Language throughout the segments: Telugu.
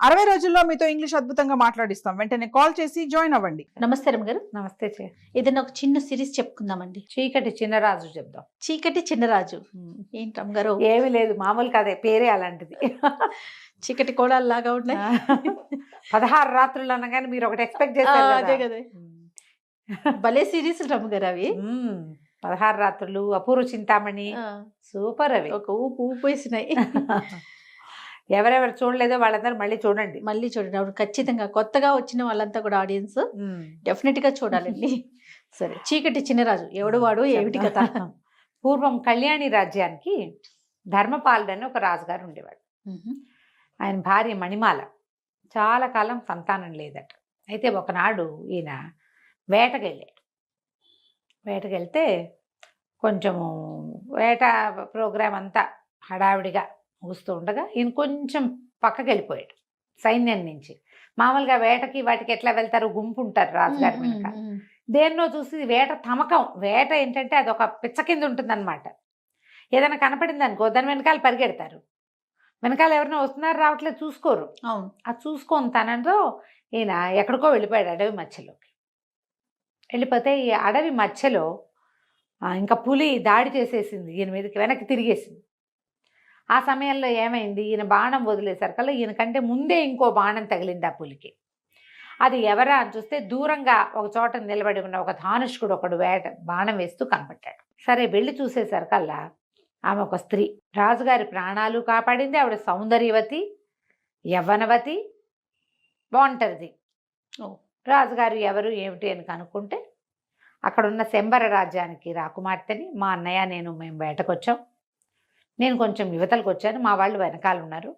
60 రోజుల్లో మీతో ఇంగ్లీష్ అద్భుతంగా మాట్లాడిస్తాం. వెంటనే కాల్ చేసి జాయిన్ అవ్వండి. నమస్తే రమగారు. నమస్తే ఏదైనా ఒక చిన్న సిరీస్ చెప్పుకుందామండి. చీకటి చిన్నరాజు చెప్దాం. చీకటి చిన్నరాజు ఏంటి రమగారు? ఏమి లేదు, మామూలు కదే, పేరే అలాంటిది. చీకటి కోడల్లాగా ఉన్నాయి. 16 రాత్రులు అనగానే మీరు ఒకటి ఎక్స్పెక్ట్ అదే చేస్తారు కదా, భలే సిరీస్ రమగారు అవి. 16 రాత్రులు, అపూర్వ చింతామణి, సూపర్ అవి. ఒక ఊపు ఊపేసినాయి. ఎవరెవరు చూడలేదో వాళ్ళందరూ మళ్ళీ చూడండి. మళ్ళీ చూడండి, అప్పుడు ఖచ్చితంగా కొత్తగా వచ్చిన వాళ్ళంతా కూడా ఆడియన్స్ డెఫినెట్ గా చూడాలండి. సరే, చీకటి చిన్నరాజు ఎవడు వాడు ఏమిటి కథ? పూర్వం కళ్యాణి రాజ్యానికి ధర్మపాలుడు అని ఒక రాజుగారు ఉండేవాడు. ఆయన భార్య మణిమాల. చాలా కాలం సంతానం లేదట. అయితే ఒకనాడు ఈయన వేటకెళ్ళాడు. వేటకెళ్తే కొంచెము వేట ప్రోగ్రాం అంతా హడావిడిగా ముగుస్తూ ఉండగా ఈయన కొంచెం పక్కకి వెళ్ళిపోయాడు సైన్యం నుంచి. మామూలుగా వేటకి వాటికి ఎట్లా వెళ్తారు, గుంపు ఉంటారు రాజుగారి వెనక. దేన్నో చూసి వేట తమకం. వేట ఏంటంటే అది ఒక పిచ్చ కింద ఉంటుందన్నమాట. ఏదైనా కనపడింది అనుకో దాని వెనకాల పరిగెడతారు. వెనకాల ఎవరైనా వస్తున్నారు రావట్లేదు చూసుకోరు. అవును, అది చూసుకొని తనతో ఈయన ఎక్కడికో వెళ్ళిపోయాడు అడవి మధ్యలోకి. వెళ్ళిపోతే ఈ అడవి మధ్యలో ఇంకా పులి దాడి చేసేసింది ఈయన మీదకి, వెనక్కి తిరిగేసింది. ఆ సమయంలో ఏమైంది, ఈయన బాణం వదిలేసరికల్లా ఈయన కంటే ముందే ఇంకో బాణం తగిలింది ఆ పులికి. అది ఎవరా అని చూస్తే దూరంగా ఒక చోట నిలబడి ఉన్న ఒక ధానుష్కుడు ఒకడు బాణం వేస్తూ కనపడ్డాడు. సరే వెళ్ళి చూసేసరికల్లా ఆమె ఒక స్త్రీ. రాజుగారి ప్రాణాలు కాపాడింది. ఆవిడ సౌందర్యవతి, యవ్వనవతి, బాగుంటుంది. రాజుగారు ఎవరు ఏమిటి అని కనుక్కుంటే అక్కడున్న శంబర రాజ్యానికి రాకుమార్తెని, మా అన్నయ్య మేము వేటకొచ్చాం, నేను కొంచెం యువతలకు వచ్చాను, మా వాళ్ళు వెనకాల ఉన్నారు,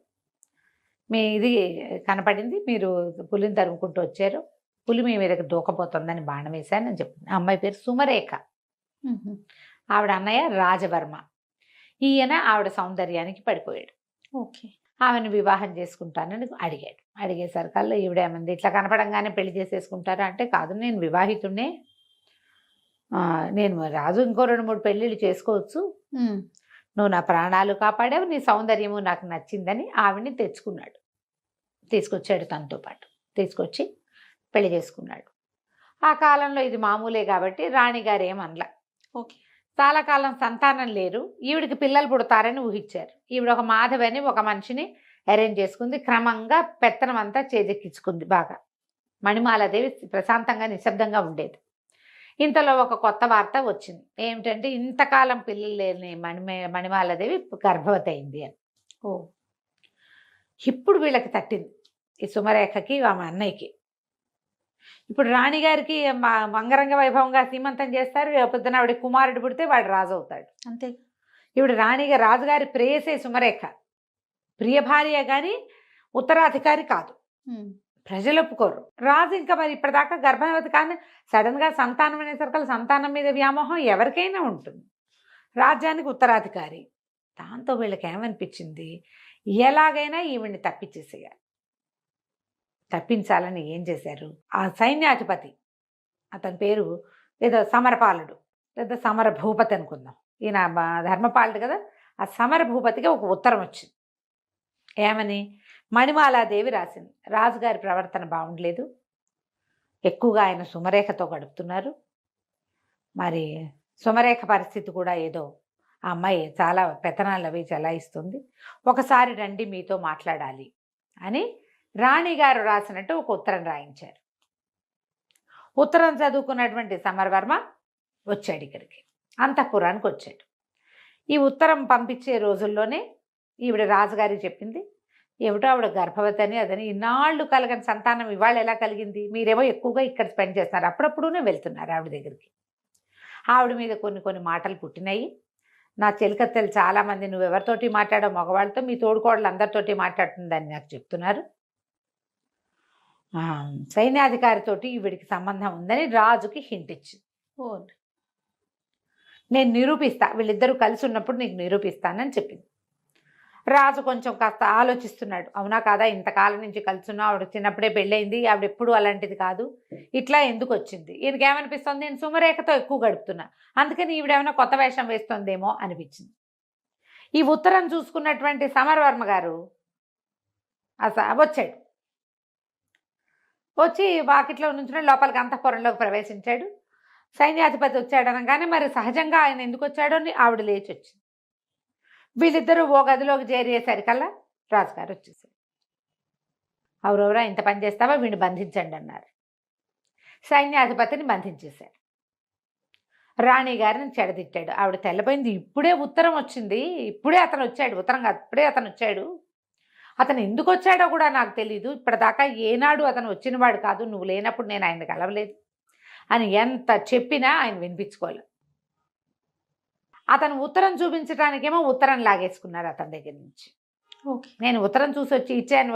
మీ ఇది కనపడింది, మీరు పులిని తరుముకుంటూ వచ్చారు, పులి మీ మీదకి దూకపోతుందని బాణం వేశాను అని చెప్పింది. ఆ అమ్మాయి పేరు సుమరేఖ. ఆవిడ అన్నయ్య రాజవర్మ. ఈయన ఆవిడ సౌందర్యానికి పడిపోయాడు. ఓకే, ఆమెను వివాహం చేసుకుంటానని అడిగాడు. అడిగేసరికల్లా ఈవిడేమంది, ఇట్లా కనపడంగానే పెళ్లి చేసేసుకుంటారా అంటే, కాదు నేను వివాహితుడినే, నేను రాజు ఇంకో 2-3 పెళ్ళిళ్ళు చేసుకోవచ్చు, నువ్వు నా ప్రాణాలు కాపాడావు, నీ సౌందర్యము నాకు నచ్చిందని ఆవిడ్ని తీసుకొచ్చాడు తనతో పాటు. తీసుకొచ్చి పెళ్లి చేసుకున్నాడు. ఆ కాలంలో ఇది మామూలే కాబట్టి రాణిగారు ఏమనలా. ఓకే, చాలా కాలం సంతానం లేరు, ఈవిడికి పిల్లలు పుడతారని ఊహించారు. ఈవిడ ఒక మాధవి అని ఒక మనిషిని అరేంజ్ చేసుకుంది. క్రమంగా పెత్తనం అంతా చేజెక్కించుకుంది బాగా. మణిమాలాదేవి ప్రశాంతంగా నిశ్శబ్దంగా ఉండేది. ఇంతలో ఒక కొత్త వార్త వచ్చింది. ఏమిటంటే ఇంతకాలం పిల్లలు లేని మణిమాలాదేవి గర్భవతి అయింది అని. ఇప్పుడు వీళ్ళకి తట్టింది, ఈ సుమరేఖకి ఆమె అన్నయ్యకి. ఇప్పుడు రాణిగారికి అంగరంగ వైభవంగా సీమంతం చేస్తారు. పొద్దున ఆవిడ కుమారుడు పుడితే వాడు రాజు అవుతాడు. అంతే. ఇప్పుడు రాణిగా రాజుగారి ప్రేయసే సుమరేఖ. ప్రియ భార్య కానీ ఉత్తరాధికారి కాదు. ప్రజలు ఒప్పుకోరు. రాజు ఇంకా మరి ఇప్పటిదాకా గర్భవతి కానీ సడన్గా సంతానం అనేసరికి సంతానం మీద వ్యామోహం ఎవరికైనా ఉంటుంది. రాజ్యానికి ఉత్తరాధికారి. దాంతో వీళ్ళకి ఏమనిపించింది, ఎలాగైనా ఈవిడ్ని తప్పించేసేయాలి. తప్పించాలని ఏం చేశారు, ఆ సైన్యాధిపతి, అతని పేరు ఏదో సమరపాలుడు లేదా సమర భూపతి అనుకుందాం, ఈయన ధర్మపాలుడు కదా, ఆ సమర భూపతికి ఒక ఉత్తరం వచ్చింది. ఏమని, మణిమాలాదేవి రాసింది, రాజుగారి ప్రవర్తన బాగుండలేదు, ఎక్కువగా ఆయన సుమరేఖతో గడుపుతున్నారు, మరి సుమరేఖ పరిస్థితి కూడా ఏదో, ఆ అమ్మాయి చాలా పెత్తనాలు అవి చెలాయిస్తుంది, ఒకసారి రండి మీతో మాట్లాడాలి అని రాణిగారు రాసినట్టు ఒక ఉత్తరం రాయించారు. ఉత్తరం చదువుకున్నటువంటి సమరవర్మ వచ్చాడు ఇక్కడికి, అంతఃపురానికి వచ్చాడు. ఈ ఉత్తరం పంపించే రోజుల్లోనే ఈవిడ రాజుగారికి చెప్పింది, ఏమిటో ఆవిడ గర్భవతి అని, అదని, ఇన్నాళ్ళు కలగని సంతానం ఇవాళ ఎలా కలిగింది, మీరేమో ఎక్కువగా ఇక్కడ స్పెండ్ చేస్తున్నారు, అప్పుడప్పుడునే వెళ్తున్నారు ఆవిడ దగ్గరికి. ఆవిడ మీద కొన్ని మాటలు పుట్టినాయి. నా చెలికత్తెలు చాలామంది, నువ్వెవరితోటి మాట్లాడో మగవాళ్ళతో, మీ తోడుకోడలు అందరితోటి మాట్లాడుతుందని నాకు చెప్తున్నారు, సైన్యాధికారితోటి ఈవిడికి సంబంధం ఉందని రాజుకి హింట్ ఇచ్చింది. నేను నిరూపిస్తా, వీళ్ళిద్దరూ కలిసి ఉన్నప్పుడు నీకు నిరూపిస్తానని చెప్పింది. రాజు కొంచెం కాస్త ఆలోచిస్తున్నాడు, అవునా కాదా, ఇంతకాలం నుంచి కలుసున్నా, ఆవిడ చిన్నప్పుడే పెళ్ళయింది, ఆవిడ ఎప్పుడు అలాంటిది కాదు, ఇట్లా ఎందుకు వచ్చింది, ఈయనకి ఏమనిపిస్తుంది, నేను సుమరేఖతో ఎక్కువ గడుపుతున్నా, అందుకని ఈవిడేమైనా కొత్త వేషం వేస్తుందేమో అనిపించింది. ఈ ఉత్తరం చూసుకున్నటువంటి సమరవర్మ గారు వచ్చాడు. వచ్చి వాకిట్లో నుంచి లోపలికి అంతఃపురంలోకి ప్రవేశించాడు. సైన్యాధిపతి వచ్చాడు అనగానే మరి సహజంగా ఆయన ఎందుకు వచ్చాడో అని ఆవిడ లేచి వచ్చింది. వీళ్ళిద్దరూ ఓ గదిలోకి చేరేసరికల్లా రాజుగారు వచ్చేసారు. ఎవరెవరా ఇంత పని చేస్తావా, వీడిని బంధించండి అన్నారు. సైన్యాధిపతిని బంధించేశారు. రాణి గారిని చెడదిట్టాడు. ఆవిడ తెల్లబోయింది. ఇప్పుడే ఉత్తరం వచ్చింది, ఇప్పుడే అతను వచ్చాడు, ఉత్తరం కాదు ఇప్పుడే అతను వచ్చాడు, అతను ఎందుకు వచ్చాడో కూడా నాకు తెలీదు, ఇప్పటిదాకా ఏనాడు అతను వచ్చినవాడు కాదు, నువ్వు లేనప్పుడు నేను ఆయన కలవలేదు అని ఎంత చెప్పినా ఆయన వినిపించుకోలేదు. అతను ఉత్తరం చూపించడానికేమో ఉత్తరం లాగేసుకున్నారు అతని దగ్గర నుంచి. ఓకే. నేను ఉత్తరం చూసి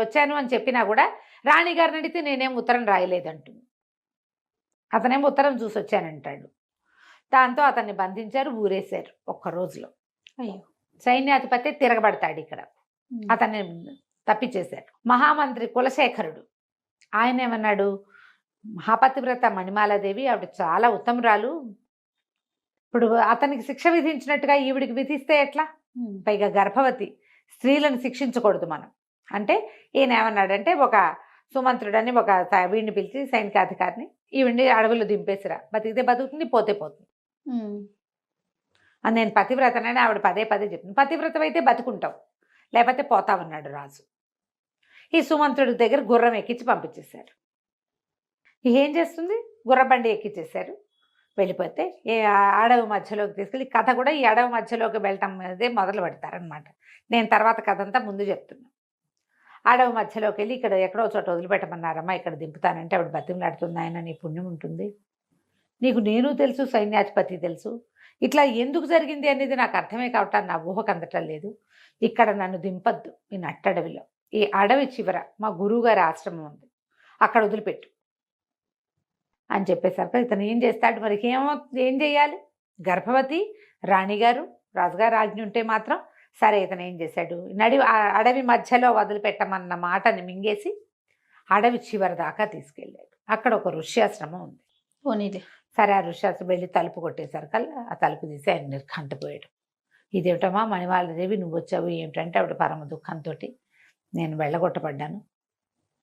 వచ్చాను అని చెప్పినా కూడా రాణి గారిని అడిగితే నేనేం ఉత్తరం రాయలేదంటుంది. అతనేమో ఉత్తరం చూసి వచ్చానంటాడు. దాంతో అతన్ని బంధించారు, ఊరేశారు ఒక్క రోజులో. అయ్యో. సైన్యాధిపతి తిరగబడతాడు ఇక్కడ, అతన్ని తప్పించేశారు. మహామంత్రి కులశేఖరుడు ఆయన ఏమన్నాడు, మహాపతివ్రత మణిమాలాదేవి ఆవిడ చాలా ఉత్తమురాలు, ఇప్పుడు అతనికి శిక్ష విధించినట్టుగా ఈవిడికి విధిస్తే ఎట్లా, పైగా గర్భవతి, స్త్రీలను శిక్షించకూడదు మనం అంటే. ఈయన ఏమన్నాడంటే, ఒక సుమంత్రుడని ఒక వీడిని పిలిచి సైనికాధికారిని, ఈవిడిని అడవుల్లో దింపేసిరా, బతికితే బతుకుతుంది, పోతే పోతుంది అని. నేను పతివ్రతనని ఆవిడ పదే పదే చెప్పింది. పతివ్రతమైతే బతుకుంటావు, లేకపోతే పోతావన్నాడు రాజు. ఈ సుమంత్రుడి దగ్గర గుర్రం ఎక్కించి పంపించేశారు. ఏం చేస్తుంది, గుర్రబండి ఎక్కించేశారు. వెళ్ళిపోతే అడవి మధ్యలోకి తీసుకెళ్ళి, కథ కూడా ఈ అడవి మధ్యలోకి వెళ్ళటం అదే మొదలు పెడతారనమాట. నేను తర్వాత కథ అంతా ముందు చెప్తున్నా. అడవి మధ్యలోకి వెళ్ళి ఇక్కడ ఎక్కడో చోట వదిలిపెట్టమన్నారమ్మా, ఇక్కడ దింపుతానంటే ఆవిడ బతిమలాడుతుంది, ఆయన నీ పుణ్యం ఉంటుంది, నీకు నేను తెలుసు, సైన్యాధిపతి తెలుసు, ఇట్లా ఎందుకు జరిగింది అనేది నాకు అర్థమే కావటం, నా ఊహకు అందటం లేదు, ఇక్కడ నన్ను దింపద్దు, ఈ నట్టడవిలో, ఈ అడవి చివర మా గురువుగారి ఆశ్రమం ఉంది, అక్కడ వదిలిపెట్టు అని చెప్పేసరికి ఇతను ఏం చేస్తాడు మరి, ఏం చేయాలి, గర్భవతి రాణిగారు, రాజుగారు ఆజ్ఞ ఉంటే మాత్రం సరే. ఇతను ఏం చేశాడు, అడవి మధ్యలో వదిలిపెట్టమన్న మాటని మింగేసి అడవి చివరి దాకా తీసుకెళ్ళాడు. అక్కడ ఒక ఋష్యాశ్రమం ఉంది. పోనీది. సరే, ఆ ఋష్యాశ్రమం వెళ్ళి తలుపు కొట్టేసరికల్లా ఆ తలుపు తీసి ఆయన నిర్ఘంటపోయాడు. ఇదేమిటమ్మా మణిమాలాదేవి, నువ్వు వచ్చావు ఏమిటంటే, ఆవిడ పరమ దుఃఖంతో, నేను వెళ్ళగొట్టబడ్డాను,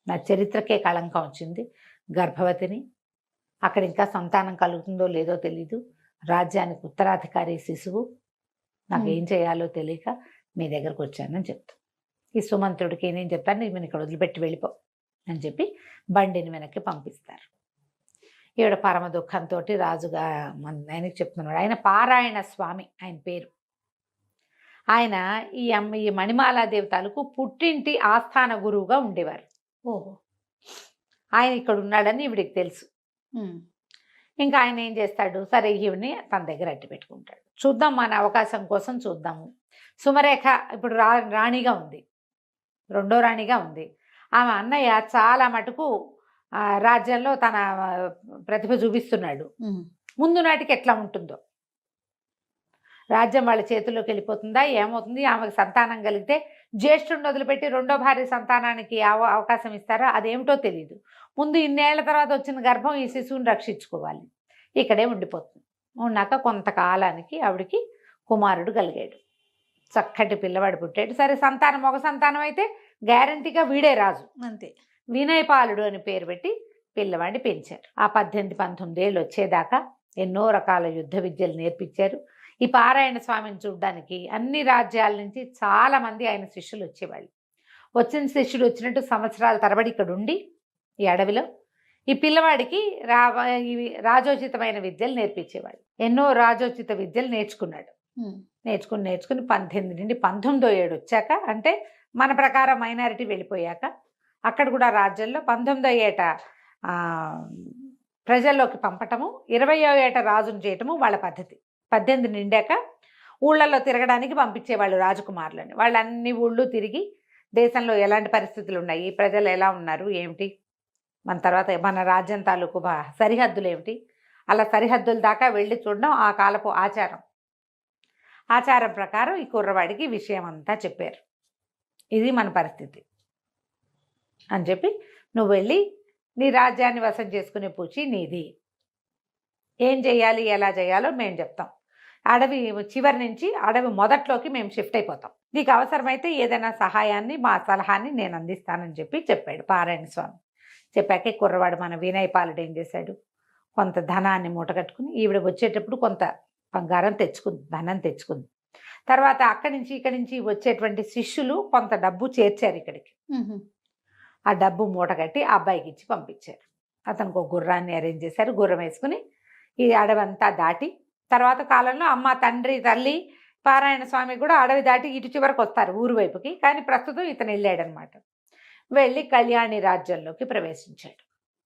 నా చరిత్రకే కళంకం వచ్చింది, గర్భవతిని, అక్కడ ఇంకా సంతానం కలుగుతుందో లేదో తెలీదు, రాజ్యానికి ఉత్తరాధికారి శిశువు, నాకు ఏం చేయాలో తెలియక మీ దగ్గరకు వచ్చానని చెప్తాను. ఈ సుమంత్రుడికి నేను చెప్తాను, నేను ఇక్కడ వదిలిపెట్టి వెళ్ళిపో అని చెప్పి బండిని వెనక్కి పంపిస్తారు. ఈవిడ పరమ దుఃఖంతో రాజుగా ఆయనకి చెప్తున్నాడు. ఆయన పారాయణ స్వామి ఆయన పేరు. ఆయన ఈ మణిమాలాదేవి తాలూకు పుట్టింటి ఆస్థాన గురువుగా ఉండేవారు. ఓహో. ఆయన ఇక్కడ ఉన్నాడని ఈవిడికి తెలుసు. ఇంకా ఆయన ఏం చేస్తాడు, సరే ఈవిని తన దగ్గర అట్టి పెట్టుకుంటాడు. చూద్దాం, మన అవకాశం కోసం చూద్దాము. సుమరేఖ ఇప్పుడు రాణిగా ఉంది, రెండో రాణిగా ఉంది. ఆమె అన్నయ్య చాలా మటుకు రాజ్యంలో తన ప్రతిభ చూపిస్తున్నాడు. ముందు నాటికి ఎట్లా ఉంటుందో, రాజ్యం వాళ్ళ చేతుల్లోకి వెళ్ళిపోతుందా, ఏమవుతుంది, ఆమెకు సంతానం కలిగితే జ్యేష్ఠుడిని వదిలిపెట్టి రెండో భార్య సంతానానికి అవకాశం ఇస్తారా, అదేమిటో తెలియదు. ముందు ఇన్నేళ్ల తర్వాత వచ్చిన గర్భం ఈ శిశువుని రక్షించుకోవాలి, ఇక్కడే ఉండిపోతుంది. ఉన్నాక కొంతకాలానికి ఆవిడికి కుమారుడు కలిగాడు, చక్కటి పిల్లవాడు పుట్టాడు. సరే, సంతానం మగ సంతానం అయితే గ్యారంటీగా వీడే రాజు, అంతే. వినయపాలుడు అని పేరు పెట్టి పిల్లవాడిని పెంచారు. ఆ 18-19 ఏళ్ళు వచ్చేదాకా ఎన్నో రకాల యుద్ధ విద్యలు నేర్పించారు. ఈ పారాయణ స్వామిని చూడడానికి అన్ని రాజ్యాల నుంచి చాలా మంది ఆయన శిష్యులు వచ్చేవాళ్ళు. వచ్చిన శిష్యుడు వచ్చినట్టు సంవత్సరాల తరబడి ఇక్కడ ఉండి ఈ అడవిలో ఈ పిల్లవాడికి రాజోచితమైన విద్యలు నేర్పించేవాళ్ళు. ఎన్నో రాజోచిత విద్యలు నేర్చుకున్నాడు. నేర్చుకుని 18 నుండి 19వ ఏడు వచ్చాక, అంటే మన ప్రకారం మైనారిటీ వెళ్ళిపోయాక, అక్కడ కూడా రాజ్యంలో 19వ ఏట ప్రజల్లోకి పంపటము, 20వ ఏట రాజును చేయటము వాళ్ళ పద్ధతి. 18 నిండాక ఊళ్ళల్లో తిరగడానికి పంపించేవాళ్ళు రాజకుమారులని. వాళ్ళు అన్ని ఊళ్ళు తిరిగి దేశంలో ఎలాంటి పరిస్థితులు ఉన్నాయి, ప్రజలు ఎలా ఉన్నారు ఏమిటి, మన తర్వాత మన రాజ్యం తాలూకు సరిహద్దులు ఏమిటి, అలా సరిహద్దుల దాకా వెళ్ళి చూడడం ఆ కాలపు ఆచారం. ఆచారం ప్రకారం ఈ కుర్రవాడికి విషయం అంతా చెప్పారు, ఇది మన పరిస్థితి అని చెప్పి, నువ్వు వెళ్ళి నీ రాజ్యాన్ని వశం చేసుకునే పూచి నీది, ఏం చేయాలి ఎలా చేయాలో మేము చెప్తాం, అడవి చివరి నుంచి అడవి మొదట్లోకి మేము షిఫ్ట్ అయిపోతాం, నీకు అవసరమైతే ఏదైనా సహాయాన్ని మా సలహాన్ని నేను అందిస్తానని చెప్పి చెప్పాడు పారాయణ స్వామి. చెప్పాకే కుర్రవాడు మన వినయ్ పాలుడు ఏం చేశాడు, కొంత ధనాన్ని మూటగట్టుకుని ఈవిడ వచ్చేటప్పుడు కొంత బంగారం తెచ్చుకుంది, ధనం తెచ్చుకుంది. తర్వాత అక్కడి నుంచి ఇక్కడి నుంచి వచ్చేటువంటి శిష్యులు కొంత డబ్బు చేర్చారు ఇక్కడికి. ఆ డబ్బు మూటగట్టి ఆ అబ్బాయికి ఇచ్చి పంపించారు. అతనికి ఒక గుర్రాన్ని అరేంజ్ చేశారు. గుర్రం వేసుకుని ఈ అడవంతా దాటి, తర్వాత కాలంలో అమ్మ, తండ్రి, తల్లి, పారాయణ స్వామి కూడా అడవి దాటి ఇటు చివరకు వస్తారు ఊరు వైపుకి. కానీ ప్రస్తుతం ఇతను వెళ్ళాడనమాట. వెళ్ళి కళ్యాణి రాజ్యంలోకి ప్రవేశించాడు.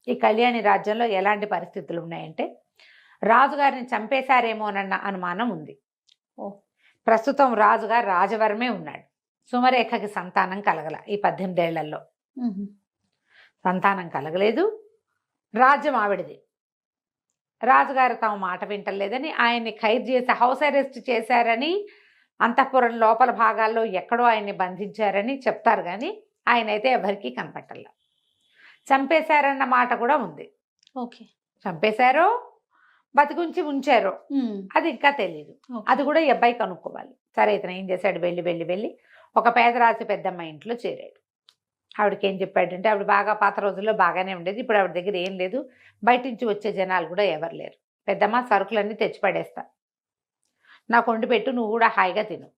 ఈ కళ్యాణి రాజ్యంలో ఎలాంటి పరిస్థితులు ఉన్నాయంటే, రాజుగారిని చంపేశారేమోనన్న అనుమానం ఉంది. ప్రస్తుతం రాజుగారు రాజవరమే ఉన్నాడు. సుమరేఖకి సంతానం కలగల. ఈ 18 ఏళ్లలో సంతానం కలగలేదు. రాజ్యం ఆవిడది. రాజుగారు తమ మాట వింటలేదని ఆయన్ని ఖైదు చేసి హౌస్ అరెస్ట్ చేశారని, అంతఃపురం లోపల భాగాల్లో ఎక్కడో ఆయన్ని బంధించారని చెప్తారు. కానీ ఆయన అయితే ఎవరికీ కనపట్టల. చంపేశారన్న మాట కూడా ఉంది. ఓకే, చంపేశారో బతికుంచి ఉంచారో అది ఇంకా తెలియదు. అది కూడా ఈ అబ్బాయి కనుక్కోవాలి. సరే, ఇతను ఏం చేశాడు, వెళ్ళి ఒక పేదరాశి పెద్దమ్మ ఇంట్లో చేరాడు. ఆవిడకి ఏం చెప్పాడంటే, ఆవిడ బాగా పాత రోజుల్లో బాగానే ఉండేది. ఇప్పుడు ఆవిడ దగ్గర ఏం లేదు. బయట నుంచి వచ్చే జనాలు కూడా ఎవరు లేరు. పెద్దమ్మ, సరుకులన్నీ తెచ్చి పడేస్తా, నాకు వండి పెట్టు, నువ్వు కూడా హాయిగా తిను.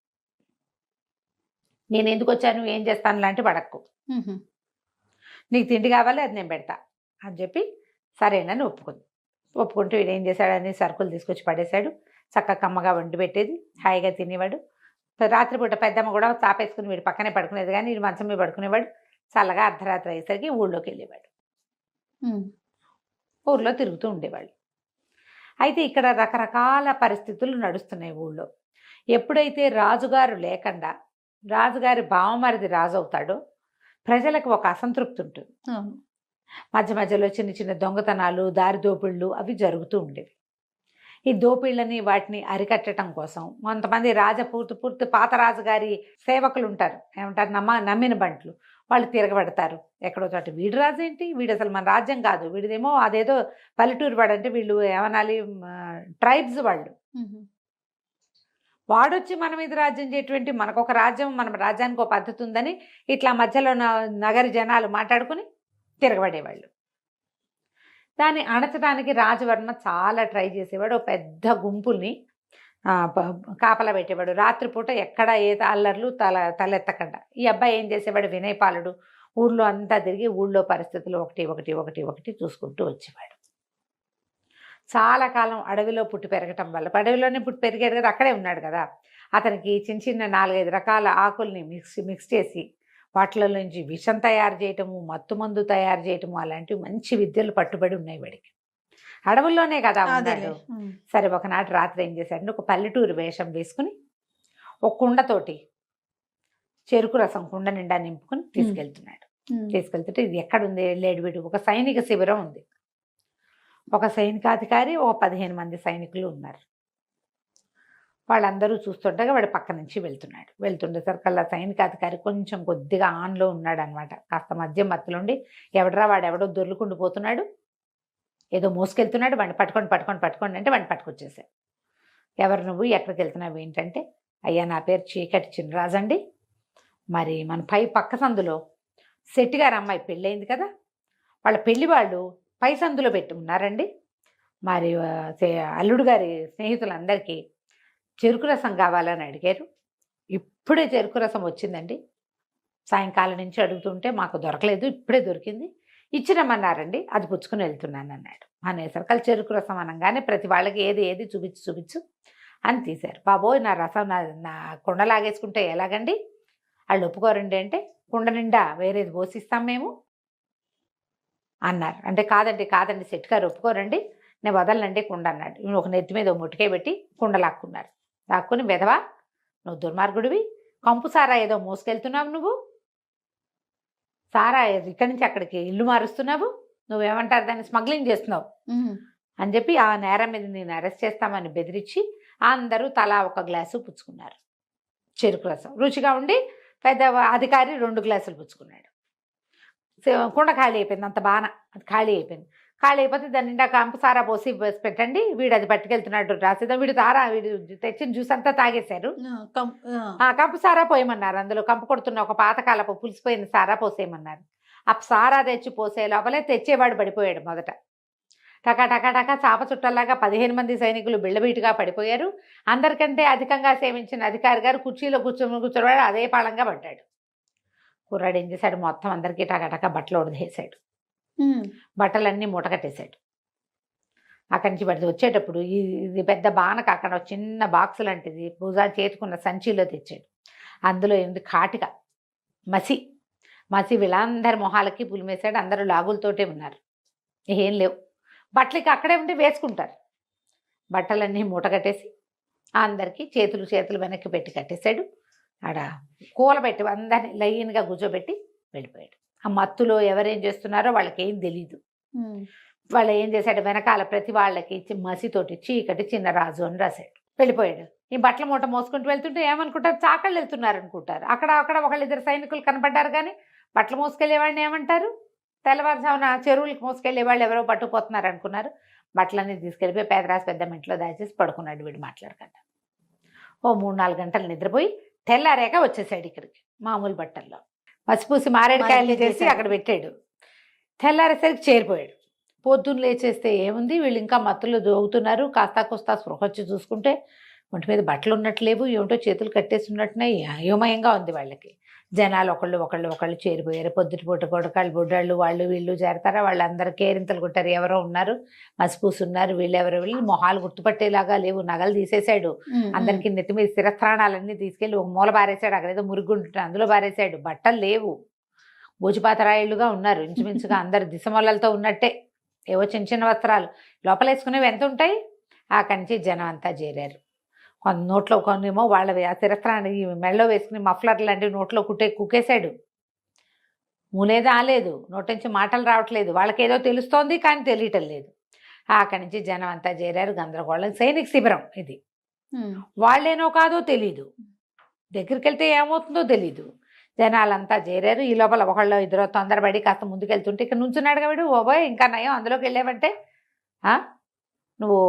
నేను ఎందుకు వచ్చాను, ఏం చేస్తాను లాంటి పడక్కు, నీకు తిండి కావాలి, అది నేను పెడతా అని చెప్పి సరేనని ఒప్పుకుంటూ వీడు ఏం చేశాడని సరుకులు తీసుకొచ్చి పడేశాడు. చక్కగా కమ్మగా వండి పెట్టేది, హాయిగా తినేవాడు. రాత్రిపూట పెద్దమ్మ కూడా చాపేసుకుని వీడు పక్కనే పడుకునేది, కానీ వీడు మంచం మీద పడుకునేవాడు. చల్లగా అర్ధరాత్రి అయ్యేసరికి ఊళ్ళోకి వెళ్ళేవాడు. ఊళ్ళో తిరుగుతూ ఉండేవాళ్ళు. అయితే ఇక్కడ రకరకాల పరిస్థితులు నడుస్తున్నాయి ఊళ్ళో. ఎప్పుడైతే రాజుగారు లేకుండా రాజుగారి బావమరిది రాజు అవుతాడో ప్రజలకు ఒక అసంతృప్తి ఉంటుంది. మధ్య మధ్యలో చిన్న చిన్న దొంగతనాలు, దారి దోపిళ్ళు అవి జరుగుతూ ఉండేవి. ఈ దోపిళ్ళని వాటిని అరికట్టడం కోసం కొంతమంది పూర్తి పాత రాజుగారి సేవకులు ఉంటారు, ఏమంటారు, నమ్మిన బంట్లు, వాళ్ళు తిరగబడతారు ఎక్కడో చోట. వీడు రాజు ఏంటి, వీడు అసలు మన రాజ్యం కాదు, వీడిదేమో అదేదో పల్లెటూరు వాడు, అంటే వీళ్ళు ఏమనాలి, ట్రైబ్స్ వాళ్ళు. వాడొచ్చి మన మీద రాజ్యం చేయటువంటి, మనకొక రాజ్యం, మన రాజ్యానికి ఒక పద్ధతి ఉందని ఇట్లా మధ్యలో నగరి జనాలు మాట్లాడుకుని తిరగబడేవాళ్ళు. దాన్ని అణచడానికి రాజవర్మ చాలా ట్రై చేసేవాడు. ఒక పెద్ద గుంపుల్ని కాపలా పెట్టేవాడు. రాత్రిపూట ఎక్కడ ఏ అల్లర్లు తలెత్తకుండా. ఈ అబ్బాయి ఏం చేసేవాడు, వినయ్ పాలుడు ఊళ్ళో అంతా తిరిగి ఊళ్ళో పరిస్థితులు ఒకటి చూసుకుంటూ వచ్చేవాడు. చాలా కాలం అడవిలో పుట్టి పెరగటం వల్ల, అడవిలోనే పుట్టి పెరిగాడు కదా, అక్కడే ఉన్నాడు కదా, అతనికి చిన్న చిన్న 4-5 రకాల ఆకుల్ని మిక్స్ చేసి వాటిలో నుంచి విషం తయారు చేయటము, మత్తుమందు తయారు చేయటము, అలాంటివి మంచి విద్యలు పట్టుబడి ఉన్నాయి వాడికి. అడవుల్లోనే కదా ఉన్నాడు. సరే, ఒకనాటి రాత్రి ఏం చేశాడంటే, ఒక పల్లెటూరు వేషం వేసుకుని ఒక కుండతోటి చెరుకు రసం కుండ నిండా నింపుకొని తీసుకెళ్తున్నాడు. తీసుకెళ్తుంటే ఇది ఎక్కడుంది, వెళ్ళాడు వీడు, ఒక సైనిక శిబిరం ఉంది. ఒక సైనికాధికారి, ఒక 15 మంది సైనికులు ఉన్నారు. వాళ్ళందరూ చూస్తుండగా వాడు పక్క నుంచి వెళ్తుండేసరికల్లా సైనికాధికారి కొంచెం కొద్దిగా ఆన్లో ఉన్నాడు అనమాట. కాస్త మధ్య మత్తులుండి, ఎవడరా వాడెవడో దొర్లుకుంటూ పోతున్నాడు, ఏదో మోసుకెళ్తున్నాడు, వాడిని పట్టుకోండి అంటే వాడిని పట్టుకొచ్చేసాడు. ఎవరు నువ్వు, ఎక్కడికి వెళ్తున్నావు ఏంటంటే, అయ్యా నా పేరు చీకటి చినరాజు అండి, మరి మన పక్క సందులో శెట్టి గారు అమ్మాయి పెళ్ళయింది కదా, వాళ్ళ పెళ్లి వాళ్ళు పై సందులో పెట్టి ఉన్నారండి. మరి అల్లుడు గారి స్నేహితులందరికీ చెరుకు రసం కావాలని అడిగారు. ఇప్పుడే చెరుకు రసం వచ్చిందండి, సాయంకాలం నుంచి అడుగుతుంటే మాకు దొరకలేదు, ఇప్పుడే దొరికింది, ఇచ్చిరమ్మన్నారండి, అది పుచ్చుకుని వెళ్తున్నాను అన్నాడు. అనేసరికి చెరుకు రసం అనగానే ప్రతి వాళ్ళకి ఏది చూపించు అని తీశారు. బాబోయ్, నా రసం నా కుండ లాగేసుకుంటే ఎలాగండి, వాళ్ళు ఒప్పుకోరండి అంటే, కుండ నిండా వేరేది పోసిస్తాం మేము అన్నారు. అంటే కాదండి శెట్టి గారు ఒప్పుకోరండి, నేను వదలనండి కుండ అన్నాడు. ఈయన ఒక నెత్తి మీద ముటికే పెట్టి కుండ లాక్కున్నారు. లాక్కుని, వెధవా నువ్వు దుర్మార్గుడివి, కంపు సారా ఏదో మోసుకెళ్తున్నావు, నువ్వు సారా ఇక్కడి నుంచి అక్కడికి ఇల్లు మారుస్తున్నావు, నువ్వేమంటారు దాన్ని స్మగ్లింగ్ చేస్తున్నావు అని చెప్పి ఆ నేరం మీద నేను అరెస్ట్ చేస్తామని బెదిరించి అందరూ తలా ఒక గ్లాసు పుచ్చుకున్నారు. చెరుకు రసం రుచిగా ఉండి పెద్ద అధికారి 2 గ్లాసులు పుచ్చుకున్నాడు. కుండ ఖాళీ అయిపోయింది, అంత బాగా అది ఖాళీ అయిపోయింది. ఖాళీ అయిపోతే దాని నిండా కంపు సారా పోసి పెట్టండి, వీడు అది పట్టుకెళ్తున్నాడు రాసేదా, వీడు తెచ్చిన జ్యూస్ అంతా తాగేశారు. కంపు సారా పోయమన్నారు, అందులో కంపు కొడుతున్న ఒక పాతకాలపు పులిసిపోయిన సారా పోసేయమన్నారు. ఆ సారా తెచ్చి పోసే లోపలే తెచ్చేవాడు పడిపోయాడు మొదట. టకా టకా టకా చాప చుట్టలాగా 15 మంది సైనికులు బిళ్ళబీటుగా పడిపోయారు. అందరికంటే అధికంగా సేవించిన అధికారి గారు కుర్చీలో కూర్చోవాడు అదే పాళంగా పడ్డాడు. కుర్రాడు ఏం చేశాడు, మొత్తం అందరికీ టకా టకా బట్టలు ఉడదేశాడు. బట్టలన్నీ మూట కట్టేశాడు. అక్కడి నుంచి పడితే వచ్చేటప్పుడు ఇది పెద్ద బానక అక్కడ ఒక చిన్న బాక్స్ లాంటిది భుజా చేతుకున్న సంచిలో తెచ్చాడు. అందులో ఏంది కాటిక మసి వీళ్ళందరి మొహాలకి పులిమేశాడు. అందరూ లాగులతోటే ఉన్నారు, ఏం లేవు. బట్టలకి అక్కడే ఉంటే వేసుకుంటారు. బట్టలన్నీ మూట కట్టేసి అందరికీ చేతులు వెనక్కి పెట్టి కట్టేశాడు. ఆడ కూలబెట్టి అందరినీ లైన్గా కూర్చోబెట్టి వెళ్ళిపోయాడు. ఆ మత్తులో ఎవరేం చేస్తున్నారో వాళ్ళకేం తెలీదు. వాళ్ళు ఏం చేశాడు, వెనకాల ప్రతి వాళ్ళకి మసితోటి చీకటి చిన్నరాజు అని రాశాడు. వెళ్ళిపోయాడు. ఈ బట్టల మూట మోసుకుంటూ వెళ్తుంటే ఏమనుకుంటారు, చాకళ్ళు వెళ్తున్నారు అనుకుంటారు. అక్కడ ఒకళ్ళిద్దరు సైనికులు కనపడ్డారు, కానీ బట్టలు మోసుకెళ్ళేవాడిని ఏమంటారు, తెల్లవారుజామున చెరువులకు మోసుకెళ్ళే వాళ్ళు ఎవరో పట్టుకుపోతున్నారు అనుకున్నారు. బట్టలన్నీ తీసుకెళ్ళిపోయి పేదరాశి పెద్ద ఇంట్లో దాచేసి పడుకున్నాడు వీడు మాట్లాడకుండా. ఓ 3-4 గంటలు నిద్రపోయి తెల్లారాక వచ్చేసాడు ఇక్కడికి మామూలు బట్టల్లో. మసిపూసి మారేడుకాయలు చేసి అక్కడ పెట్టాడు. తెల్లారేసరికి చేరిపోయాడు. పొద్దున్న లేచేస్తే ఏముంది, వీళ్ళు ఇంకా మత్తులో దోగుతున్నారు. కాస్తా స్పృహ వచ్చి చూసుకుంటే ఒంటి మీద బట్టలు ఉన్నట్లేవు, ఏమిటో చేతులు కట్టేసి ఉన్నట్టున్నాయి. అయోమయంగా ఉంది వాళ్ళకి. జనాలు ఒకళ్ళు చేరిపోయారు. పొద్దుటిపూట కొడకాళ్ళు బుడ్డాళ్ళు వాళ్ళు వీళ్ళు చేరతారా, వాళ్ళందరూ కేరింతలు కొట్టారు. ఎవరో ఉన్నారు, మసిపూసున్నారు, వీళ్ళెవరో వీళ్ళు మొహాలు గుర్తుపట్టేలాగా లేవు. నగలు తీసేశాడు. అందరికీ నెత్తి మీద స్థిరస్థానాలన్నీ తీసుకెళ్ళి ఒక మూల బారేశాడు. అక్కడేదో మురుగుంటుంటే అందులో బారేశాడు. బట్టలు లేవు, భోజిపాతరాయిళ్ళుగా ఉన్నారు ఇంచుమించుగా. అందరు దిశమొల్లలతో ఉన్నట్టే, ఏవో చిన్న వస్త్రాలు లోపలేసుకునేవి ఎంత ఉంటాయి. అక్కడి నుంచి జనం అంతా చేరారు. నోట్లో కొన్నేమో వాళ్ళవి ఆ శిరస్త్రాన్ని మెడలో వేసుకుని మఫ్లర్ లాంటివి నోట్లో కుక్కేశాడు. మూలేదా ఆలేదు, నోటి నుంచి మాటలు రావట్లేదు. వాళ్ళకేదో తెలుస్తోంది కానీ తెలియటం లేదు. అక్కడి నుంచి జనం అంతా చేరారు. గందరగోళం. సైనిక శిబిరం ఇది. వాళ్ళేనో కాదో తెలీదు, దగ్గరికి వెళ్తే ఏమవుతుందో తెలీదు. జనాలంతా చేరారు. ఈ లోపల ఒకళ్ళు ఇద్దరు తొందరపడి కాస్త ముందుకెళ్తుంటే ఇక్కడ నుంచున్నాడు కాబట్టి ఓబోయ్ ఇంకా నయం అందులోకి వెళ్ళామంటే నువ్వు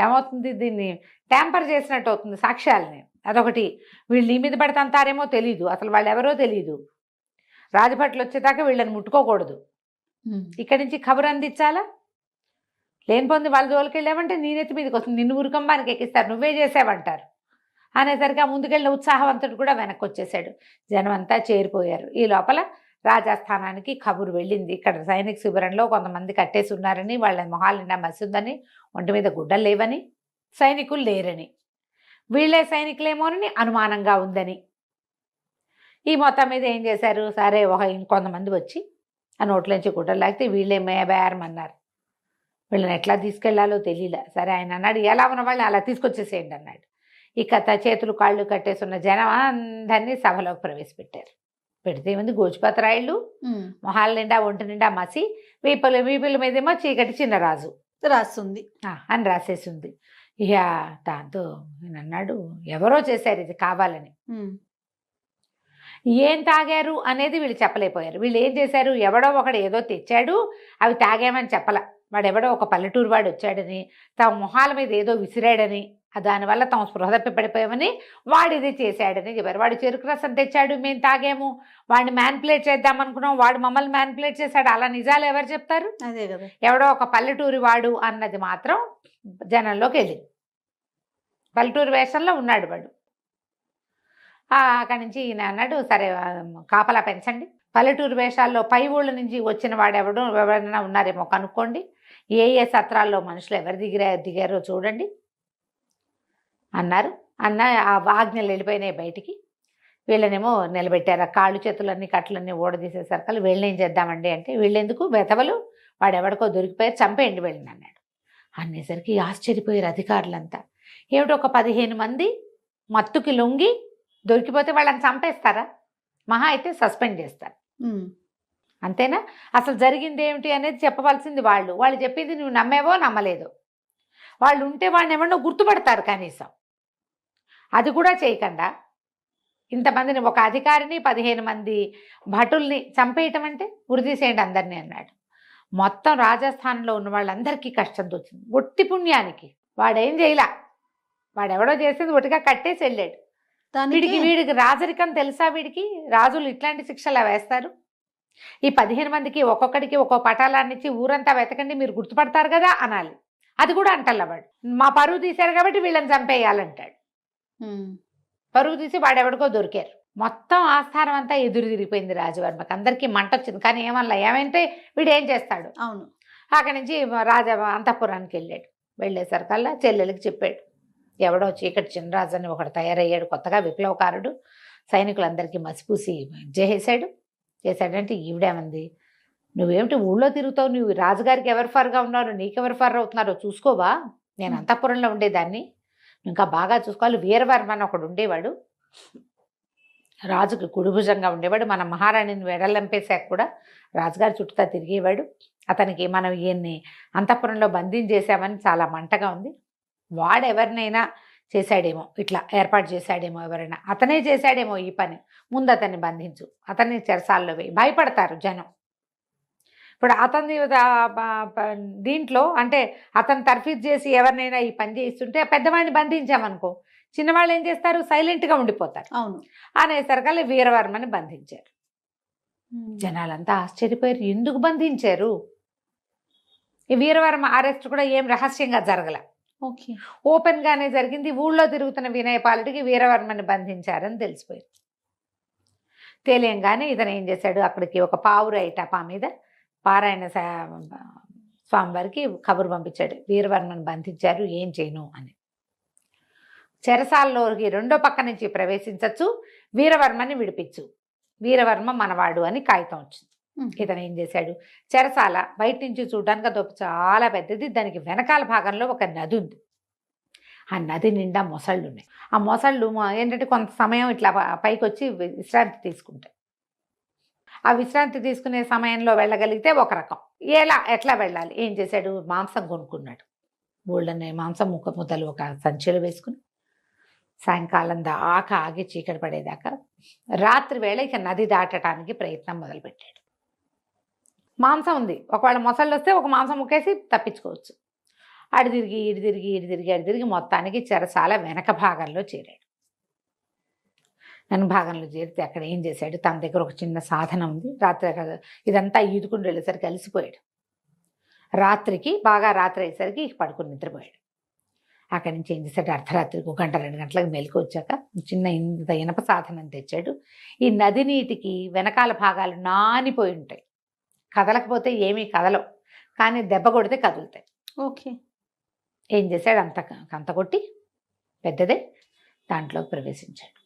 ఏమవుతుంది, దీన్ని ట్యాంపర్ చేసినట్టు అవుతుంది సాక్ష్యాలని. అదొకటి. వీళ్ళు నీ మీద పడితే అంతారేమో తెలీదు, అసలు వాళ్ళు ఎవరో తెలీదు. రాజభట్లు వచ్చేదాకా వీళ్ళని ముట్టుకోకూడదు. ఇక్కడి నుంచి ఖబర్ అందించాలా. లేనిపోంది వాళ్ళ జోలికి వెళ్ళామంటే నీ నెత్తి మీదకి వస్తుంది, నిన్ను ఉరికంబానికి ఎక్కిస్తారు, నువ్వే చేసావంటారు అనేసరికి ఆ ముందుకెళ్ళిన ఉత్సాహవంతుడు కూడా వెనక్కి వచ్చేసాడు. జనం అంతా చేరిపోయారు. ఈ లోపల రాజస్థానానికి కబురు వెళ్ళింది, ఇక్కడ సైనిక శిబిరంలో కొంతమంది కట్టేసి ఉన్నారని, వాళ్ళ మొహాలు నిండా మసి ఉందని, ఒంటి మీద గుడ్డలు లేవని, సైనికులు లేరని, వీళ్ళే సైనికులేమోనని అనుమానంగా ఉందని. ఈ మొత్తం మీద ఏం చేశారు, సరే ఇంకొంతమంది వచ్చి ఆ నోట్లోంచి గుడ్డలు లాగితే వీళ్ళే మేబేరమన్నారు. వీళ్ళని ఎట్లా తీసుకెళ్లాలో తెలియలే. సరే ఆయన అన్నాడు, ఎలా ఉన్న వాళ్ళని అలా తీసుకొచ్చేసేయండి అన్నాడు. ఇక చేతులు కాళ్ళు కట్టేస్తున్న జనం అందరినీ సభలోకి ప్రవేశపెట్టారు. పెడితే ఏముంది, గోచిపాతరాయిళ్ళు, మొహాల నిండా ఒంటి నిండా మసి, వీపుల మీదేమో చీకటి చిన్నరాజు రాస్తుంది అని రాసేసింది. ఇక దాంతో నేను అన్నాడు, ఎవరో చేశారు ఇది కావాలని. ఏం తాగారు అనేది వీళ్ళు చెప్పలేకపోయారు. వీళ్ళు ఏం చేశారు, ఎవడో ఒకడు ఏదో తెచ్చాడు, అవి తాగామని చెప్పల. వాడెవడో ఒక పల్లెటూరు వాడు వచ్చాడని, తమ మొహాల మీద ఏదో విసిరాడని, దానివల్ల తాము స్పృహ తప్పి పడిపోయామని వాడు ఇది చేశాడని చెప్పారు. వాడు చెరుకు రసం తెచ్చాడు, మేము తాగాము, వాడిని మ్యాన్పులేట్ చేద్దామనుకున్నాం, వాడు మమ్మల్ని మ్యాన్పులేట్ చేశాడు. అలా నిజాలు ఎవరు చెప్తారు? అదే కదా. ఎవడో ఒక పల్లెటూరి వాడు అన్నది మాత్రం జనంలోకి వెళ్ళింది. పల్లెటూరు వేషంలో ఉన్నాడు వాడు. అక్కడి నుంచి ఈయన అన్నాడు, సరే కాపలా పెంచండి, పల్లెటూరు వేషాల్లో పై ఊళ్ళ నుంచి వచ్చిన వాడు ఎవరైనా ఉన్నారేమో కనుక్కోండి, ఏ సత్రాల్లో మనుషులు ఎవరు దిగారో చూడండి అన్నారు. ఆ ఆజ్ఞలు వెళ్ళిపోయినాయి బయటికి. వీళ్ళనేమో నిలబెట్టారు. కాళ్ళు చేతులన్నీ కట్లన్నీ ఊడదీసేసరికి వీళ్ళని ఏం చేద్దామండి అంటే, వీళ్ళెందుకు బెతవలు, వాడెవడికో దొరికిపోయారు, చంపేయండి వీళ్ళని అన్నాడు. అనేసరికి ఆశ్చర్యపోయారు అధికారులంతా. ఏమిటో ఒక 15 మంది మత్తుకి లొంగి దొరికిపోతే వాళ్ళని చంపేస్తారా? మహా అయితే సస్పెండ్ చేస్తారు, అంతేనా? అసలు జరిగింది ఏమిటి అనేది చెప్పవలసింది వాళ్ళు. వాళ్ళు చెప్పింది నువ్వు నమ్మేవో నమ్మలేదో. వాళ్ళు ఉంటే వాళ్ళని ఎవరినో గుర్తుపడతారు కనీసం. అది కూడా చేయకుండా ఇంతమందిని, ఒక అధికారిని 15 మంది భటుల్ని చంపేయటం అంటే ఉరిదీసేయండి అందరినీ అన్నాడు. మొత్తం రాజస్థాన్లో ఉన్న వాళ్ళందరికీ కష్టం వచ్చింది. ఒట్టి పుణ్యానికి వాడేం చేయలా, వాడెవడో చేసేది ఒట్టిగా కట్టేసి వెళ్ళాడు. వీడికి రాజరికం తెలుసా? వీడికి రాజులు ఇట్లాంటి శిక్షలు వేస్తారు. ఈ 15 మందికి ఒక్కొక్కడికి ఒక్కో పటాలాన్ని ఇచ్చి ఊరంతా వెతకండి మీరు గుర్తుపడతారు కదా అనాలి. అది కూడా అంటల్లవాడు. మా పరువు తీశారు కాబట్టి వీళ్ళని చంపేయాలంటాడు. పరువు తీసి వాడెవడికో దొరికారు. మొత్తం ఆస్థానం అంతా ఎదురు తిరిగిపోయింది రాజవర్మకి. అందరికీ మంట వచ్చింది. కానీ ఏమన్నా ఏమంటే వీడు ఏం చేస్తాడు. అవును. అక్కడి నుంచి అంతఃపురానికి వెళ్ళాడు. వెళ్ళేసరికల్లా చెల్లెలకి చెప్పాడు, ఎవడో చీకటి చిన్నరాజు అని ఒకడు తయారయ్యాడు కొత్తగా విప్లవకారుడు, సైనికులందరికీ మసిపూసి చేశాడంటే ఈవిడేమంది, నువ్వేమిటి ఊళ్ళో తిరుగుతావు, నువ్వు రాజుగారికి ఎవరు ఫర్గా ఉన్నారు, నీకెవరు ఫర్ అవుతున్నారో చూసుకోవా, నేను అంతఃపురంలో ఉండేదాన్ని, ఇంకా బాగా చూసుకోవాలి. వీరవర్మ అని ఒకడు ఉండేవాడు, రాజుకి కుడిభుజంగా ఉండేవాడు, మన మహారాణిని వెడలంపేశాక కూడా రాజుగారి చుట్టూతా తిరిగేవాడు. అతనికి మనం ఈయన్ని అంతఃపురంలో బంధించేసామని చాలా మంటగా ఉంది. వాడెవరినైనా చేశాడేమో, ఇట్లా ఏర్పాటు చేశాడేమో, ఎవరైనా అతనే చేశాడేమో ఈ పని, ముందు అతన్ని బంధించు, అతన్ని చెరసాల్లో వేయి. భయపడతారు జనం. ఇప్పుడు అతన్ని దీంట్లో అంటే అతను తర్ఫీదు చేసి ఎవరినైనా ఈ పని చేయిస్తుంటే పెద్దవాడిని బంధించామనుకో, చిన్నవాళ్ళు ఏం చేస్తారు, సైలెంట్గా ఉండిపోతారు. అవును. అనేసరికల్లా వీరవర్మని బంధించారు. జనాలంతా ఆశ్చర్యపోయారు, ఎందుకు బంధించారు. ఈ వీరవర్మ అరెస్ట్ కూడా ఏం రహస్యంగా జరగల, ఓకే, ఓపెన్ గానే జరిగింది. ఊళ్ళో తిరుగుతున్న వినయపాలుడికి వీరవర్మని బంధించారని తెలిసిపోయింది. తెలియంగానే ఇతను ఏం చేశాడు, అక్కడికి ఒక పావురాయి టపా మీద పారాయణ స్వామివారికి కబురు పంపించాడు, వీరవర్మని బంధించారు, ఏం చేయను అని. చెరసాల్లోకి రెండో పక్క నుంచి ప్రవేశించచ్చు, వీరవర్మని విడిపించు, వీరవర్మ మనవాడు అని కాగితం వచ్చింది. ఇతను ఏం చేశాడు, చెరసాల బయట నుంచి చూడడానికి అదొక చాలా పెద్దది, దానికి వెనకాల భాగంలో ఒక నది ఉంది. ఆ నది నిండా మొసళ్ళు ఉన్నాయి. ఆ మొసళ్ళు ఏంటంటే కొంత సమయం ఇట్లా పైకి వచ్చి విశ్రాంతి తీసుకుంటాయి. ఆ విశ్రాంతి తీసుకునే సమయంలో వెళ్ళగలిగితే ఒక రకం. ఎట్లా వెళ్ళాలి, ఏం చేశాడు, మాంసం కొనుక్కున్నాడు. ఊళ్ళని మాంసం ముద్దలు ఒక సంచిలో వేసుకుని సాయంకాలం దాకా ఆగి చీకటి పడేదాకా రాత్రి వేళ ఇక నది దాటడానికి ప్రయత్నం మొదలుపెట్టాడు. మాంసం ఉంది, ఒకవేళ మొసళ్ళు వస్తే ఒక మాంసం ముక్కేసి తప్పించుకోవచ్చు. అడి తిరిగి మొత్తానికి చెరసాల వెనక భాగంలో చేరాడు. వెనక భాగంలో చేరితే అక్కడ ఏం చేశాడు, తన దగ్గర ఒక చిన్న సాధనం ఉంది. రాత్రి ఇదంతా ఈదుకుంటూ వెళ్ళేసరికి అలసిపోయాడు. రాత్రికి బాగా రాత్రి అయ్యేసరికి పడుకుని నిద్రపోయాడు. అక్కడి నుంచి ఏం చేశాడు, అర్ధరాత్రికి 1 గంట 2 గంటలకు మెలకు వచ్చాక చిన్న ఇంత ఇనప సాధనం తెచ్చాడు. ఈ నది నీటికి వెనకాల భాగాలు నానిపోయి ఉంటాయి, కదలకపోతే ఏమీ కదలవు, కానీ దెబ్బ కొడితే కదులుతాయి. ఓకే. ఏం చేశాడు, అంత కొట్టి పెద్దదే దాంట్లో ప్రవేశించాడు.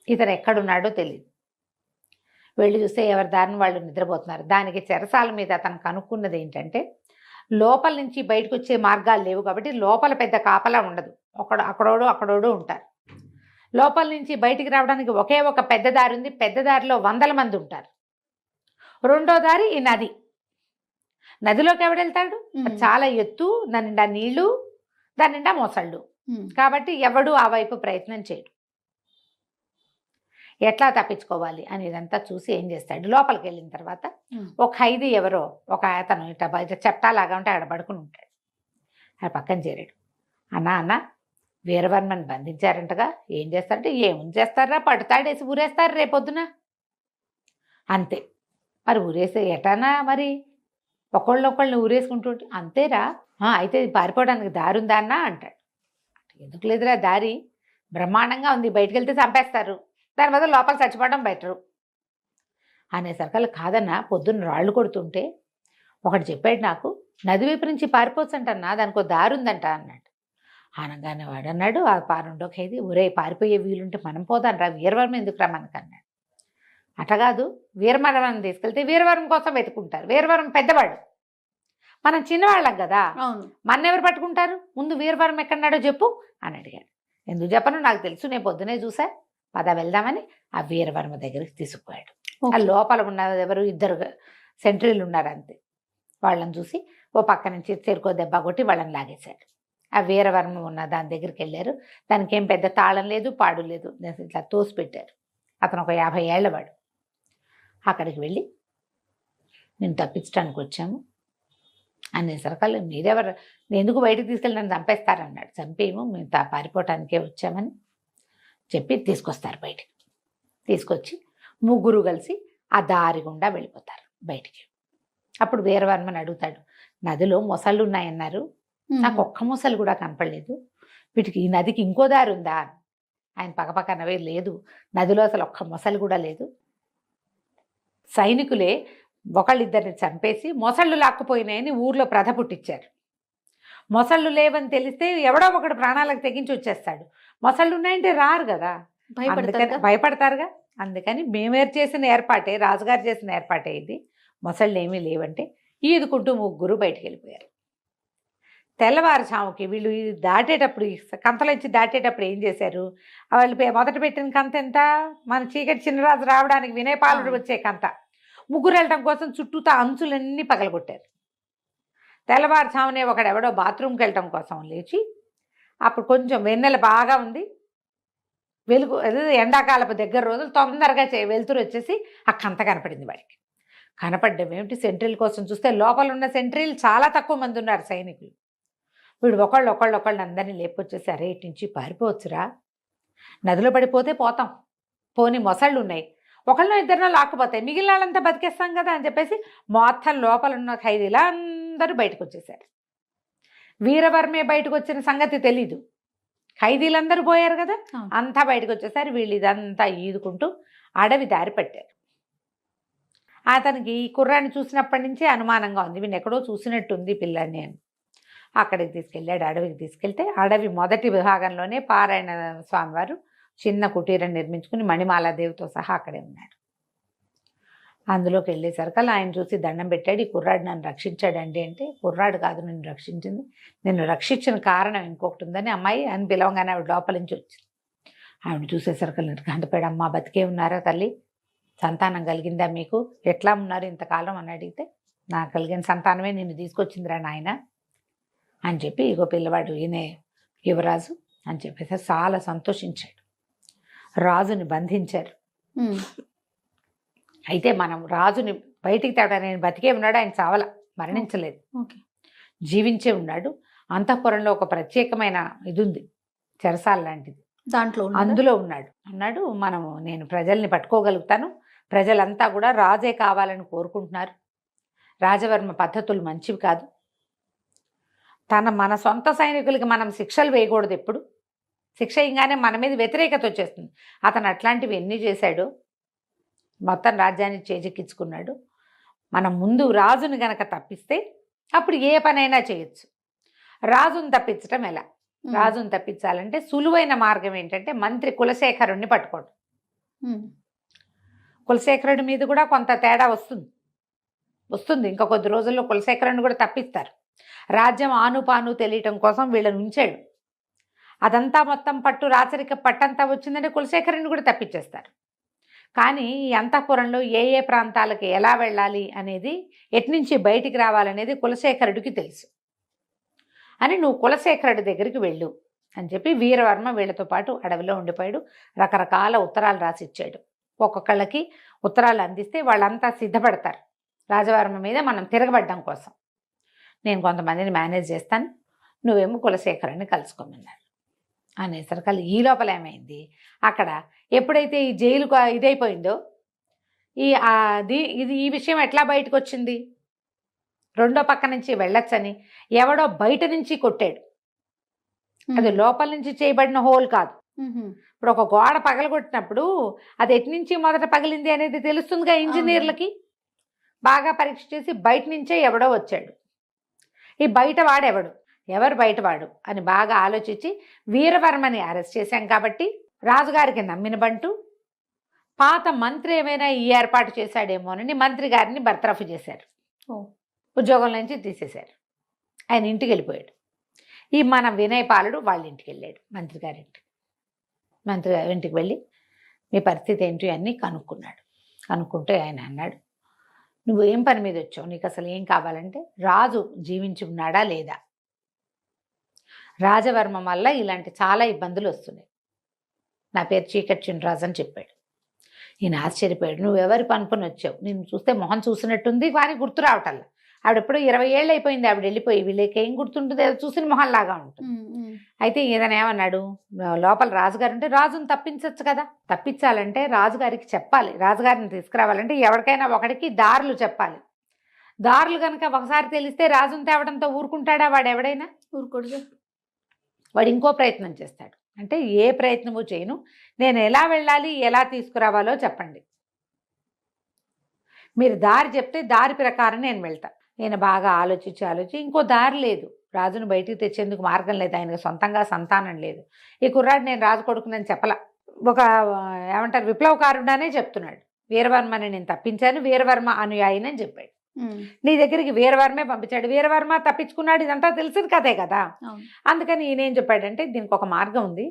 ఇతను ఎక్కడున్నాడో తెలియదు. వెళ్ళి చూస్తే ఎవరి దారిని వాళ్ళు నిద్రపోతున్నారు. దానికి చెరసాల మీద అతను కనుక్కున్నది ఏంటంటే, లోపల నుంచి బయటకు వచ్చే మార్గాలు లేవు కాబట్టి లోపల పెద్ద కాపలా ఉండదు, అక్కడోడు ఉంటారు. లోపల నుంచి బయటికి రావడానికి ఒకే ఒక పెద్ద దారి ఉంది, పెద్ద దారిలో 100 మంది ఉంటారు. రెండో దారి ఈ నది. నదిలోకి ఎవడెళ్తాడు, చాలా ఎత్తు, దాని నిండా నీళ్లు, దాని నిండా మొసళ్ళు, కాబట్టి ఎవడు ఆ వైపు ప్రయత్నం చేయడు. ఎట్లా తప్పించుకోవాలి అని ఇదంతా చూసి ఏం చేస్తాడు, లోపలికి వెళ్ళిన తర్వాత ఒక ఖైదీ ఎవరో ఒక అతను ఇట్లా బయట చెప్టాలాగా ఉంటే అక్కడ పడుకుని ఉంటాడు. ఆ పక్కన చేరాడు. అన్న వీరవర్మని బంధించారంటగా, ఏం చేస్తారంటే, ఏముంది చేస్తారా, పట్టుతాడేసి ఊరేస్తారు రేపొద్దున అంతే. మరి ఊరేస్తే ఎటానా, మరి ఒకళ్ళని ఊరేసుకుంటుంటే అంతేరా, అయితే పారిపోవడానికి దారి ఉందా అన్న అంటాడు. ఎందుకు లేదురా దారి, బ్రహ్మాండంగా ఉంది, బయటకు వెళ్తే చంపేస్తారు, దాని మీద లోపల చచ్చిపోవడం బెటరు అనేసరికల్లా, కాదన్నా పొద్దున్న రాళ్ళు కొడుతుంటే ఒకటి చెప్పాడు నాకు, నది వైపు నుంచి పారిపోవచ్చు అంటన్నా, దానికి దారి ఉందంట అన్నాడు. అనగానే వాడు అన్నాడు, ఆ రెండో ఖైదీ, ఒరే పారిపోయే వీలుంటే మనం పోదాం రా, వీరవర్మ ఎందుకురా మనకన్నాడు. అట్లా కాదు, వీరవర్మని తీసుకెళ్తే వీరవర్మ కోసం వెతుకుంటారు, వీరవర్మ పెద్దవాడు, మనం చిన్నవాళ్ళం కదా, మన ఎవరు పట్టుకుంటారు, ముందు వీరవర్మ ఎక్కడున్నాడో చెప్పు అని అడిగాడు. ఎందుకు చెప్పను, నాకు తెలుసు, నేను పొద్దునే చూసా, పద వెళ్దామని ఆ వీరవర్మ దగ్గరికి తీసుకుపోయాడు. ఆ లోపల ఉన్న ఎవరు 2 సెంట్రీలు ఉన్నారు అంతే. వాళ్ళని చూసి ఓ పక్క నుంచి చెరుకో దెబ్బ కొట్టి వాళ్ళని లాగేశాడు. ఆ వీరవర్మ ఉన్న దాని దగ్గరికి వెళ్ళారు. దానికి ఏం పెద్ద తాళం లేదు, పాడు లేదు, ఇట్లా తోసి పెట్టారు. అతను ఒక 50 ఏళ్ల వాడు. అక్కడికి వెళ్ళి, నేను తప్పించడానికి వచ్చాము అనేసరికల్లా, మీరెవరు, ఎందుకు బయటకు తీసుకెళ్ళి నన్ను చంపేస్తారన్నాడు. చంపేమో, మేము పారిపోవటానికే వచ్చామని చెప్పి తీసుకొస్తారు. బయటికి తీసుకొచ్చి 3 కలిసి ఆ దారి గుండా వెళ్ళిపోతారు. బయటికి. అప్పుడు వీరవర్మని అడుగుతాడు, నదిలో మొసళ్ళు ఉన్నాయన్నారు, నాకు ఒక్క మొసలు కూడా కనపడలేదు, వీటికి ఈ నదికి ఇంకో దారి ఉందా? ఆయన పక్కపక్క నవ్వే, లేదు, నదిలో అసలు ఒక్క మొసలు కూడా లేదు, సైనికులే ఒకళ్ళిద్దరిని చంపేసి మొసళ్ళు లాక్కుపోయినాయని ఊర్లో ప్రథ పుట్టించారు. మొసళ్ళు లేవని తెలిస్తే ఎవడో ఒకడు ప్రాణాలకు తెగించి వచ్చేస్తాడు, మొసళ్ళు ఉన్నాయంటే రారు కదా, భయపడతారుగా. అందుకని మేమేరు చేసిన ఏర్పాటే, రాజుగారు చేసిన ఏర్పాటే ఇది, మొసళ్ళు ఏమీ లేవంటే ఈదుకుంటూ ముగ్గురు బయటికి వెళ్ళిపోయారు. తెల్లవారుజాముకి వీళ్ళు దాటేటప్పుడు, కంతలోంచి దాటేటప్పుడు ఏం చేశారు, వాళ్ళు మొదట పెట్టిన కంత ఎంత, మన చీకటి చిన్నరాజు రావడానికి వినయపాలుడు వచ్చే కంత, ముగ్గురు వెళ్ళడం కోసం చుట్టూతా అంచులన్నీ పగలగొట్టారు. తెల్లవారుజామునే ఒకడెవడో బాత్రూమ్కి వెళ్ళటం కోసం లేచి, అప్పుడు కొంచెం వెన్నెల బాగా ఉంది, వెలుగు, ఎండాకాలపు దగ్గర రోజులు, తొందరగా వెలుతురు వచ్చేసి ఆ కంత కనపడింది వాడికి. కనపడ్డం ఏమిటి, సెంట్రీల కోసం చూస్తే లోపల ఉన్న సెంట్రీలు చాలా తక్కువ మంది ఉన్నారు సైనికులు. వీడు ఒకళ్ళు అందరినీ లేపొచ్చేసి, అరే ఇటు నుంచి పారిపోవచ్చురా, నదిలో పడిపోతే పోతాం, పోని మొసళ్ళు ఉన్నాయి, ఒకళ్ళనో ఇద్దరినో లాక్కుపోతాయి, మిగిలిన వాళ్ళంతా బతికేస్తాం కదా అని చెప్పేసి మొత్తం లోపల ఉన్న ఖైదీలా అందరూ బయటకు వచ్చేసారు. వీరవర్మే బయటకు వచ్చిన సంగతి తెలీదు, ఖైదీలందరూ పోయారు కదా, అంతా బయటకు వచ్చేసారు. వీళ్ళు ఇదంతా ఈదుకుంటూ అడవి దారి పట్టారు. అతనికి ఈ కుర్రాన్ని చూసినప్పటి నుంచే అనుమానంగా ఉంది, వీడిని ఎక్కడో చూసినట్టుంది పిల్లాన్ని అని. అక్కడికి తీసుకెళ్ళాడు, అడవికి తీసుకెళ్తే అడవి మొదటి విభాగంలోనే పారాయణ స్వామివారు చిన్న కుటీరం నిర్మించుకుని మణిమాలాదేవితో సహా అక్కడే ఉన్నాడు. అందులోకి వెళ్ళేసరికల్లా ఆయన చూసి దండం పెట్టాడు, ఈ కుర్రాడు నన్ను రక్షించాడండి అంటే, కుర్రాడు కాదు నిన్ను రక్షించింది, నిన్ను రక్షించిన కారణం ఇంకొకటి ఉందని అమ్మాయి అని పిలవగానే ఆవిడ లోపల నుంచి వచ్చింది. ఆవిడ చూసేసరికల్లా గంటపేడ, అమ్మ బతికే ఉన్నారా తల్లి, సంతానం కలిగిందా మీకు, ఎట్లా ఉన్నారు ఇంతకాలం అని అడిగితే, నాకు కలిగిన సంతానమే నిన్ను తీసుకొచ్చిందిరా నాయన అని చెప్పి, ఇగో పిల్లవాడు ఈయనే యువరాజు అని చెప్పేసి చాలా సంతోషించాడు. రాజుని బంధించారు. అయితే మనం రాజుని బయటికి తేవడానికి, నేను బతికే ఉన్నాడు, ఆయన చావల, మరణించలేదు, జీవించే ఉన్నాడు. అంతఃపురంలో ఒక ప్రత్యేకమైన ఇది ఉంది, చెరసాల లాంటిది, దాంట్లో అందులో ఉన్నాడు. నేను ప్రజల్ని పట్టుకోగలుగుతాను, ప్రజలంతా కూడా రాజే కావాలని కోరుకుంటున్నారు, రాజవర్మ పద్ధతులు మంచివి కాదు, మన సొంత సైనికులకి మనం శిక్షలు వేయకూడదు, ఎప్పుడు శిక్ష ఇంగానే మన మీద వ్యతిరేకత వచ్చేస్తుంది. అతను అట్లాంటివి ఎన్ని చేశాడు, మొత్తం రాజ్యాన్ని చేజెక్కించుకున్నాడు. మనం ముందు రాజుని గనక తప్పిస్తే అప్పుడు ఏ పనైనా చేయొచ్చు. రాజుని తప్పించడం ఎలా, రాజుని తప్పించాలంటే సులువైన మార్గం ఏంటంటే మంత్రి కులశేఖరుణ్ణి పట్టుకోవడం. కులశేఖరుడి మీద కూడా కొంత తేడా వస్తుంది, ఇంకా కొద్ది రోజుల్లో కులశేఖరుని కూడా తప్పిస్తారు. రాజ్యం ఆనుపాను తెలియటం కోసం వీళ్ళని ఉంచాడు, అదంతా మొత్తం రాచరిక పట్టంతా వచ్చిందంటే కులశేఖరుని కూడా తప్పించేస్తారు. కానీ ఈ అంతఃపురంలో ఏ ప్రాంతాలకు ఎలా వెళ్ళాలి అనేది, ఎట్నుంచి బయటికి రావాలనేది కులశేఖరుడికి తెలుసు అని, నువ్వు కులశేఖరుడి దగ్గరికి వెళ్ళు అని చెప్పి వీరవర్మ వీళ్ళతో పాటు అడవిలో ఉండిపోయాడు. రకరకాల ఉత్తరాలు రాసిచ్చాడు. ఒక్కొక్కళ్ళకి ఉత్తరాలు అందిస్తే వాళ్ళంతా సిద్ధపడతారు రాజవర్మ మీద మనం తిరగబడ్డం కోసం. నేను కొంతమందిని మేనేజ్ చేస్తాను, నువ్వేమో కులశేఖరుని కలుసుకోమన్నాడు అనేసరికల్లా ఈ లోపల ఏమైంది, అక్కడ ఎప్పుడైతే ఈ జైలు ఇదైపోయిందో, ఈ విషయం ఎట్లా బయటకు వచ్చింది, రెండో పక్క నుంచి వెళ్ళొచ్చని ఎవడో బయట నుంచి కొట్టాడు. అది లోపల నుంచి చేయబడిన హోల్ కాదు. ఇప్పుడు ఒక గోడ పగలగొట్టినప్పుడు అది ఎటు నుంచి మొదట పగిలింది అనేది తెలుస్తుందిగా ఇంజనీర్లకి. బాగా పరీక్ష చేసి బయట నుంచే ఎవడో వచ్చాడు, ఈ ఎవరు బయటవాడు అని బాగా ఆలోచించి వీరవర్మని అరెస్ట్ చేశాం కాబట్టి రాజుగారికి నమ్మిన బంటు పాత మంత్రి ఏమైనా ఈ ఏర్పాటు చేశాడేమోనని మంత్రి గారిని బర్తరఫ్ చేశారు, ఉద్యోగం నుంచి తీసేశారు. ఆయన ఇంటికి వెళ్ళిపోయాడు. ఈ మన వినయపాలుడు వాళ్ళ ఇంటికి వెళ్ళాడు, మంత్రి గారి ఇంటికి వెళ్ళి మీ పరిస్థితి ఏంటి అని కనుక్కున్నాడు. కనుక్కుంటే ఆయన అన్నాడు, నువ్వు ఏం పని మీద వచ్చావు, నీకు అసలు ఏం కావాలంటే రాజు జీవించి ఉన్నాడా లేదా, రాజవర్మ వల్ల ఇలాంటి చాలా ఇబ్బందులు వస్తున్నాయి, నా పేరు చీకటి చిన్నరాజు అని చెప్పాడు. ఈయన ఆశ్చర్యపోయాడు, నువ్వు ఎవరి పనుకొని వచ్చావు, నేను చూస్తే మొహం చూసినట్టుంది కానీ గుర్తు రావటల్లా, ఆవిడెప్పుడు 20 ఏళ్ళు అయిపోయింది ఆవిడ వెళ్ళిపోయి. వీళ్ళకి ఏం గుర్తుంటుంది, ఏదో చూసిన మొహంలాగా ఉంటుంది. అయితే ఈయన ఏమన్నాడు, లోపల రాజుగారు ఉంటే రాజుని తప్పించవచ్చు కదా. తప్పించాలంటే రాజుగారికి చెప్పాలి, రాజుగారిని తీసుకురావాలంటే ఎవరికైనా ఒకడికి దారులు చెప్పాలి. దారులు కనుక ఒకసారి తెలిస్తే రాజుని తేవడంతో ఊరుకుంటాడా వాడు? ఎవడైనా ఊరుకోడుగా. వాడు ఇంకో ప్రయత్నం చేస్తాడు. అంటే ఏ ప్రయత్నము చేయను, నేను ఎలా వెళ్ళాలి, ఎలా తీసుకురావాలో చెప్పండి, మీరు దారి చెప్తే దారి ప్రకారం నేను వెళ్తా. నేను బాగా ఆలోచించి ఇంకో దారి లేదు, రాజును బయటికి తెచ్చేందుకు మార్గం లేదు, ఆయనకు సొంతంగా సంతానం లేదు, ఈ కుర్రాడు నేను రాజు కొడుకునని చెప్పలా, ఒక ఏమంటారు విప్లవకారుడానే చెప్తున్నాడు. వీరవర్మని నేను తప్పించాను, వీరవర్మ అనుయాయినని చెప్పాడు. నీ దగ్గరికి వీరవర్మే పంపించాడు, వీరవర్మ తప్పించుకున్నాడు, ఇదంతా తెలిసిన కథే కదా. అందుకని ఈయనేం చెప్పాడంటే దీనికి ఒక మార్గం ఉంది.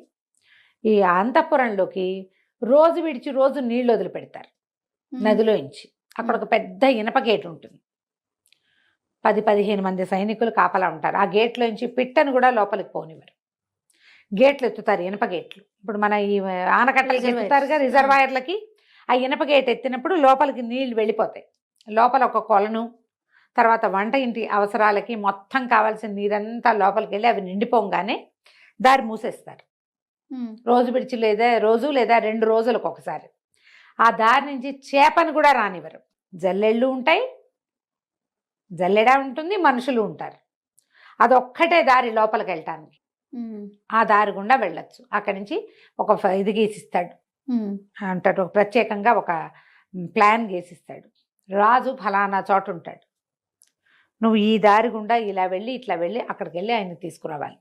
ఈ అంతఃపురంలోకి రోజు విడిచి రోజు నీళ్ళు వదిలిపెడతారు నదిలోంచి. అక్కడ ఒక పెద్ద ఇనప గేట్ ఉంటుంది, 10-15 మంది సైనికులు కాపలా ఉంటారు. ఆ గేట్లోంచి పిట్టను కూడా లోపలికి పోనివ్వరు. గేట్లు ఎత్తుతారు, ఇనప గేట్లు. ఇప్పుడు మన ఈ ఆనకట్టలకి ఎత్తుతారుగా రిజర్వాయర్లకి, ఆ ఇనప గేట్ ఎత్తినప్పుడు లోపలికి నీళ్లు వెళ్ళిపోతాయి. లోపల ఒక కొలను, తర్వాత వంట ఇంటి అవసరాలకి మొత్తం కావాల్సిన నీరంతా లోపలికి వెళ్ళి అవి నిండిపోగానే దారి మూసేస్తారు. రోజు విడిచి రోజు లేదా 2 రోజులకు ఒకసారి. ఆ దారి నుంచి చేపను కూడా రానివ్వరు. జల్లెళ్ళు ఉంటాయి, జల్లెడ ఉంటుంది, మనుషులు ఉంటారు. అదొక్కటే దారి లోపలికి వెళ్ళటానికి. ఆ దారి గుండా వెళ్ళొచ్చు. అక్కడి నుంచి ఒక ఇది గీసిస్తాడు అంటాడు, ప్రత్యేకంగా ఒక ప్లాన్ గీసిస్తాడు. రాజు ఫలానా చోట ఉంటాడు, నువ్వు ఈ దారి గుండా ఇలా వెళ్ళి ఇట్లా వెళ్ళి అక్కడికి వెళ్ళి ఆయన్ని తీసుకురావాలి.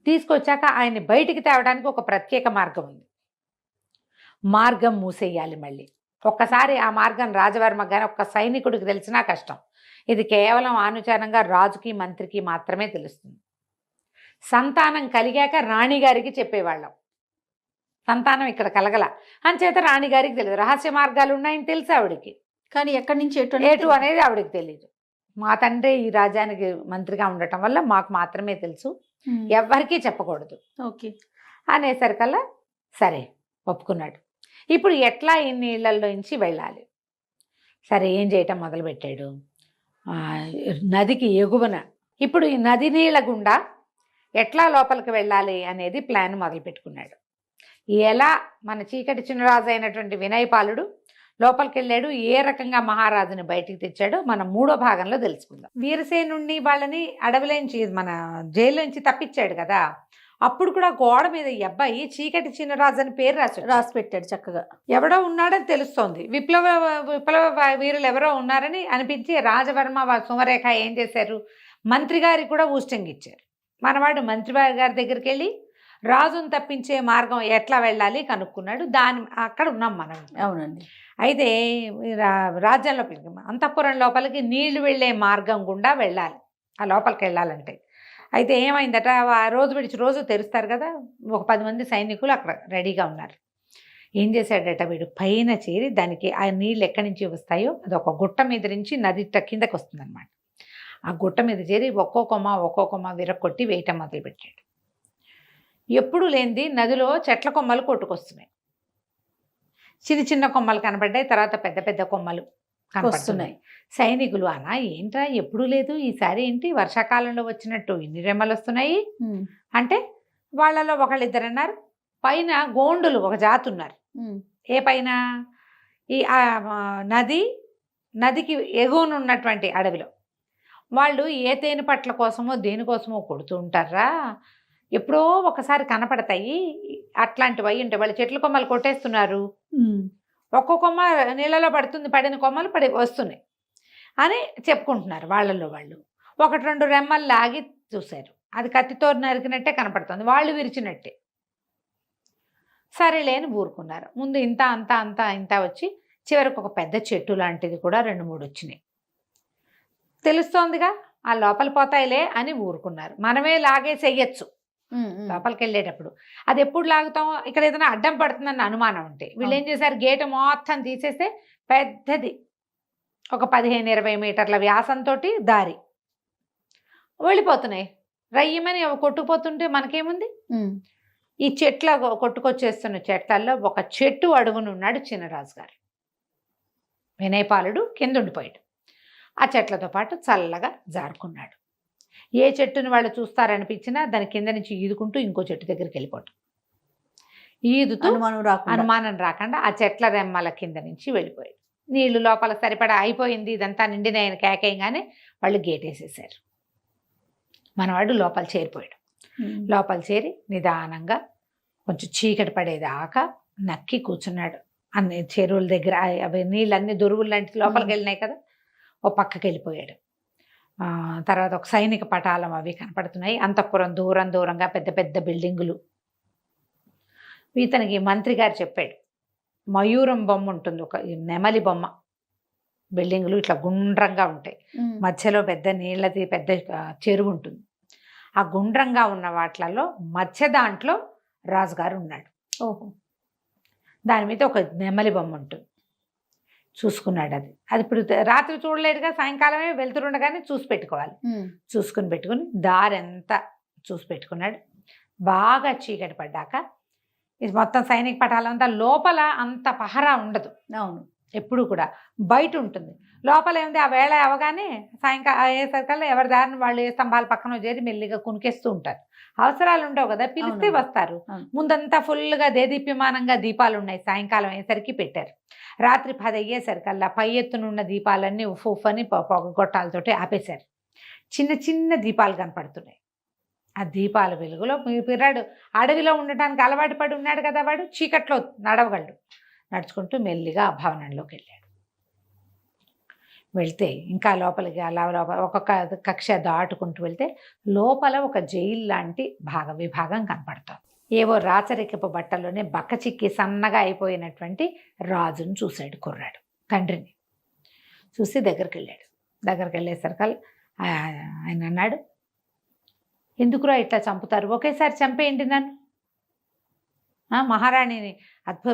తీసుకొచ్చాక ఆయన్ని బయటికి తేవడానికి ఒక ప్రత్యేక మార్గం ఉంది. మార్గం మూసేయాలి మళ్ళీ. ఒక్కసారి ఆ మార్గం రాజవర్మ కానీ ఒక్క సైనికుడికి తెలిసినా కష్టం. ఇది కేవలం ఆనుచారంగా రాజుకి మంత్రికి మాత్రమే తెలుస్తుంది. సంతానం కలిగాక రాణిగారికి చెప్పేవాళ్ళం. సంతానం ఇక్కడ కలగల అంచేత రాణిగారికి తెలియదు. రహస్య మార్గాలు ఉన్నాయని తెలుసు ఆవిడికి, కానీ ఎక్కడి నుంచి ఎటు అనేది ఆవిడకి తెలియదు. మా తండ్రి ఈ రాజ్యానికి మంత్రిగా ఉండటం వల్ల మాకు మాత్రమే తెలుసు, ఎవ్వరికీ చెప్పకూడదు ఓకే అనేసరికల్లా సరే ఒప్పుకున్నాడు. ఇప్పుడు ఎట్లా ఈ నీళ్ళల్లోంచి వెళ్ళాలి? సరే ఏం చేయటం మొదలుపెట్టాడు, నదికి ఎగువన ఇప్పుడు ఈ నది నీళ్ళ గుండా ఎట్లా లోపలికి వెళ్ళాలి అనేది ప్లాన్ మొదలుపెట్టుకున్నాడు. ఎలా మన చీకటి చిన్నరాజు అయినటువంటి వినయపాలుడు లోపలికి వెళ్ళాడు, ఏ రకంగా మహారాజుని బయటికి తెచ్చాడో మనం 3వ భాగంలో తెలుసుకుందాం. వీరసేనుణ్ణి వాళ్ళని అడవిలోంచి మన జైల్లోంచి తప్పించాడు కదా, అప్పుడు కూడా గోడ మీద ఈ అబ్బాయి చీకటి చిన్నరాజు అని పేరు రాసి పెట్టాడు చక్కగా. ఎవడో ఉన్నాడని తెలుస్తోంది, విప్లవ వీరులు ఎవరో ఉన్నారని అనిపించి రాజవర్మ సుమరేఖ ఏం చేశారు, మంత్రి గారికి కూడా ఊస్టింగ్ ఇచ్చారు. మనవాడు మంత్రి గారి దగ్గరికి వెళ్ళి రాజును తప్పించే మార్గం ఎట్లా వెళ్ళాలి కనుక్కున్నాడు. అక్కడ ఉన్నాం మనం. అవునండి. అయితే రాజ్యం లోపలికి అంతఃపురం లోపలికి నీళ్లు వెళ్ళే మార్గం గుండా వెళ్ళాలి ఆ లోపలికి వెళ్ళాలంటే. అయితే ఏమైందట, రోజు విడిచి రోజు తెరుస్తారు కదా, ఒక 10 మంది సైనికులు అక్కడ రెడీగా ఉన్నారు. ఏం చేశాడట వీడు, పైన చేరి దానికి ఆ నీళ్ళు ఎక్కడి నుంచి వస్తాయో అది ఒక గుట్ట మీద నుంచి నది కిందకి వస్తుంది అనమాట. ఆ గుట్ట మీద చేరి ఒక్కో కొమ్మ విరక్కొట్టి వేయటం మొదలుపెట్టాడు. ఎప్పుడు లేనిది నదిలో చెట్ల కొమ్మలు కొట్టుకొస్తున్నాయి. చిన్న కొమ్మలు కనపడ్డాయి, తర్వాత పెద్ద పెద్ద కొమ్మలు కనపడుతున్నాయి. సైనికులు అలా ఏంట్రా ఎప్పుడు లేదు, ఈసారి ఏంటి వర్షాకాలంలో వచ్చినట్టు ఇన్ని రెమ్మలు వస్తున్నాయి అంటే వాళ్ళలో ఒకళ్ళిద్దరు అన్నారు, పైన గోండులు ఒక జాతి ఉన్నారు. ఏ పైన? ఈ నదికి ఎగువన ఉన్నటువంటి అడవిలో వాళ్ళు ఏ తేనె పట్ల కోసమో దేనికోసమో కొడుతూ ఉంటారా, ఎప్పుడో ఒకసారి కనపడతాయి, అట్లాంటివి అయి ఉంటాయి. వాళ్ళు చెట్ల కొమ్మలు కొట్టేస్తున్నారు, ఒక్కో కొమ్మ నీళ్ళలో పడుతుంది, పడిన కొమ్మలు వస్తున్నాయి అని చెప్పుకుంటున్నారు వాళ్ళల్లో వాళ్ళు. 1-2 రెమ్మలు లాగి చూశారు, అది కత్తితో నరికినట్టే కనపడుతుంది, వాళ్ళు విరిచినట్టే. సరేలే అని ఊరుకున్నారు. ముందు ఇంత వచ్చి చివరికి ఒక పెద్ద చెట్టు లాంటిది కూడా 2-3 వచ్చినాయి. తెలుస్తోందిగా ఆ లోపల పోతాయిలే అని ఊరుకున్నారు. మనమే లాగేసేయచ్చు లోపలికి వెళ్ళేటప్పుడు. అది ఎప్పుడు లాగుతాం, ఇక్కడ ఏదైనా అడ్డం పడుతుందన్న అనుమానం ఉంటే వీళ్ళు ఏం చేశారు, గేటు మొత్తం తీసేస్తే పెద్దది ఒక 15-20 మీటర్ల వ్యాసంతో దారి వెళ్ళిపోతున్నాయి. రయ్యమని కొట్టుకుపోతుంటే మనకేముంది, ఈ చెట్ల కొట్టుకొచ్చేస్తున్న చెట్లల్లో ఒక చెట్టు అడుగునున్నాడు చిన్నరాజు గారు. వినయపాలుడు కింద ఉండిపోయాడు. ఆ చెట్లతో పాటు చల్లగా జారుకున్నాడు. ఏ చెట్టుని వాళ్ళు చూస్తారనిపించినా దాని కింద నుంచి ఈదుకుంటూ ఇంకో చెట్టు దగ్గరికి వెళ్ళిపోవటం. ఈదుతూ అనుమానం రాకుండా ఆ చెట్ల రెమ్మల కింద నుంచి వెళ్ళిపోయాడు. నీళ్లు లోపల సరిపడా అయిపోయింది, ఇదంతా నిండిన ఆయన కేకేయంగానే వాళ్ళు గేటేసేసారు. మనవాడు లోపల చేరిపోయాడు. లోపల చేరి నిదానంగా కొంచెం చీకటి పడేదాకా నక్కి కూర్చున్నాడు. అన్ని చెరువుల దగ్గర అవి నీళ్ళన్నీ దొరువులు లాంటి లోపలికి వెళ్ళినాయి కదా, ఓ పక్కకి వెళ్ళిపోయాడు. తర్వాత ఒక సైనిక పటాలం అవి కనపడుతున్నాయి. అంతఃపురం దూరంగా పెద్ద పెద్ద బిల్డింగులు. ఇతనికి మంత్రి గారు చెప్పాడు, మయూరం బొమ్మ ఉంటుంది, ఒక నెమలి బొమ్మ. బిల్డింగులు ఇట్లా గుండ్రంగా ఉంటాయి, మధ్యలో పెద్ద నీళ్ళది పెద్ద చెరువు ఉంటుంది. ఆ గుండ్రంగా ఉన్న వాటిలలో మధ్య దాంట్లో రాజుగారు ఉన్నాడు. ఓహో. దాని మీద ఒక నెమలి బొమ్మ ఉంటుంది. చూసుకున్నాడు. అది ఇప్పుడు రాత్రి చూడలేడుగా, సాయంకాలమే వెళ్తుండగానే చూసి పెట్టుకోవాలి. పెట్టుకుని దారి అంతా చూసి పెట్టుకున్నాడు. బాగా చీకటి పడ్డాక ఇది మొత్తం సైనిక పటాలంతా లోపల అంత పహరా ఉండదు. అవును, ఎప్పుడు కూడా బయట ఉంటుంది. లోపల ఏముంది, ఆ వేళ అవగానే సాయంకాలం అయ్యేసరికల్లా ఎవరి దారిని వాళ్ళు ఏ స్తంభాల పక్కన చేరి మెల్లిగా కునికేస్తూ ఉంటారు. అవసరాలు ఉండవు కదా, పిలిస్తే వస్తారు. ముందంతా ఫుల్గా దేదీప్యమానంగా దీపాలు ఉన్నాయి. సాయంకాలం అయ్యేసరికి పెట్టారు. రాత్రి 10 అయ్యేసరికల్లా పై ఎత్తునున్న దీపాలన్నీ ఉఫ్ అని పొగ గొట్టాలతోటి ఆపేశారు. చిన్న చిన్న దీపాలు కనపడుతున్నాయి. ఆ దీపాల వెలుగులో పిర్రాడు అడవిలో ఉండటానికి అలవాటు పడి ఉన్నాడు కదా, వాడు చీకట్లో నడవగలడు. నడుచుకుంటూ మెల్లిగా ఆ భవనంలోకి వెళ్ళాడు. వెళ్తే ఇంకా లోపలికి అలా ఒక్కొక్క కక్ష దాటుకుంటూ వెళ్తే లోపల ఒక జైలు లాంటి విభాగం కనపడుతుంది. ఏవో రాచరికపు బట్టల్లోనే బక్క చిక్కి సన్నగా అయిపోయినటువంటి రాజును చూశాడు కుర్రాడు. తండ్రిని చూసి దగ్గరికి వెళ్ళాడు. దగ్గరికి వెళ్ళేసరికి ఆయన అన్నాడు, ఎందుకురా ఇట్లా చంపుతారు, ఒకేసారి చంపేయండి నన్ను. మహారాణిని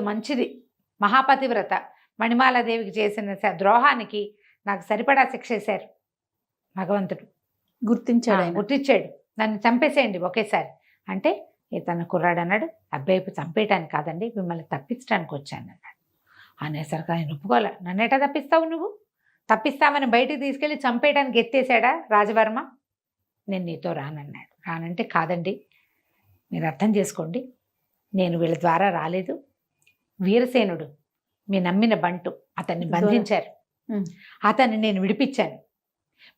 మంచిది, మహాపతివ్రత మణిమాలాదేవికి చేసిన ద్రోహానికి నాకు సరిపడా శిక్ష వేశారు. భగవంతుడు గుర్తించాడు, నన్ను చంపేసేయండి ఒకేసారి అంటే. తన కుర్రాడు అన్నాడు, అబ్బాయి చంపేయటానికి కాదండి, మిమ్మల్ని తప్పించడానికి వచ్చాను అన్నాడు. అనేసరికి ఆయన ఒప్పుకోలే. నన్నేటా తప్పిస్తావు నువ్వు? తప్పిస్తామని బయటికి తీసుకెళ్ళి చంపేయడానికి ఎత్తేసాడా రాజవర్మ? నేను నీతో రానన్నాడు. రానంటే కాదండి, మీరు అర్థం చేసుకోండి, నేను వీళ్ళ ద్వారా రాలేదు. వీరసేనుడు మీ నమ్మిన బంటు అతన్ని బంధించారు, అతన్ని నేను విడిపించాను.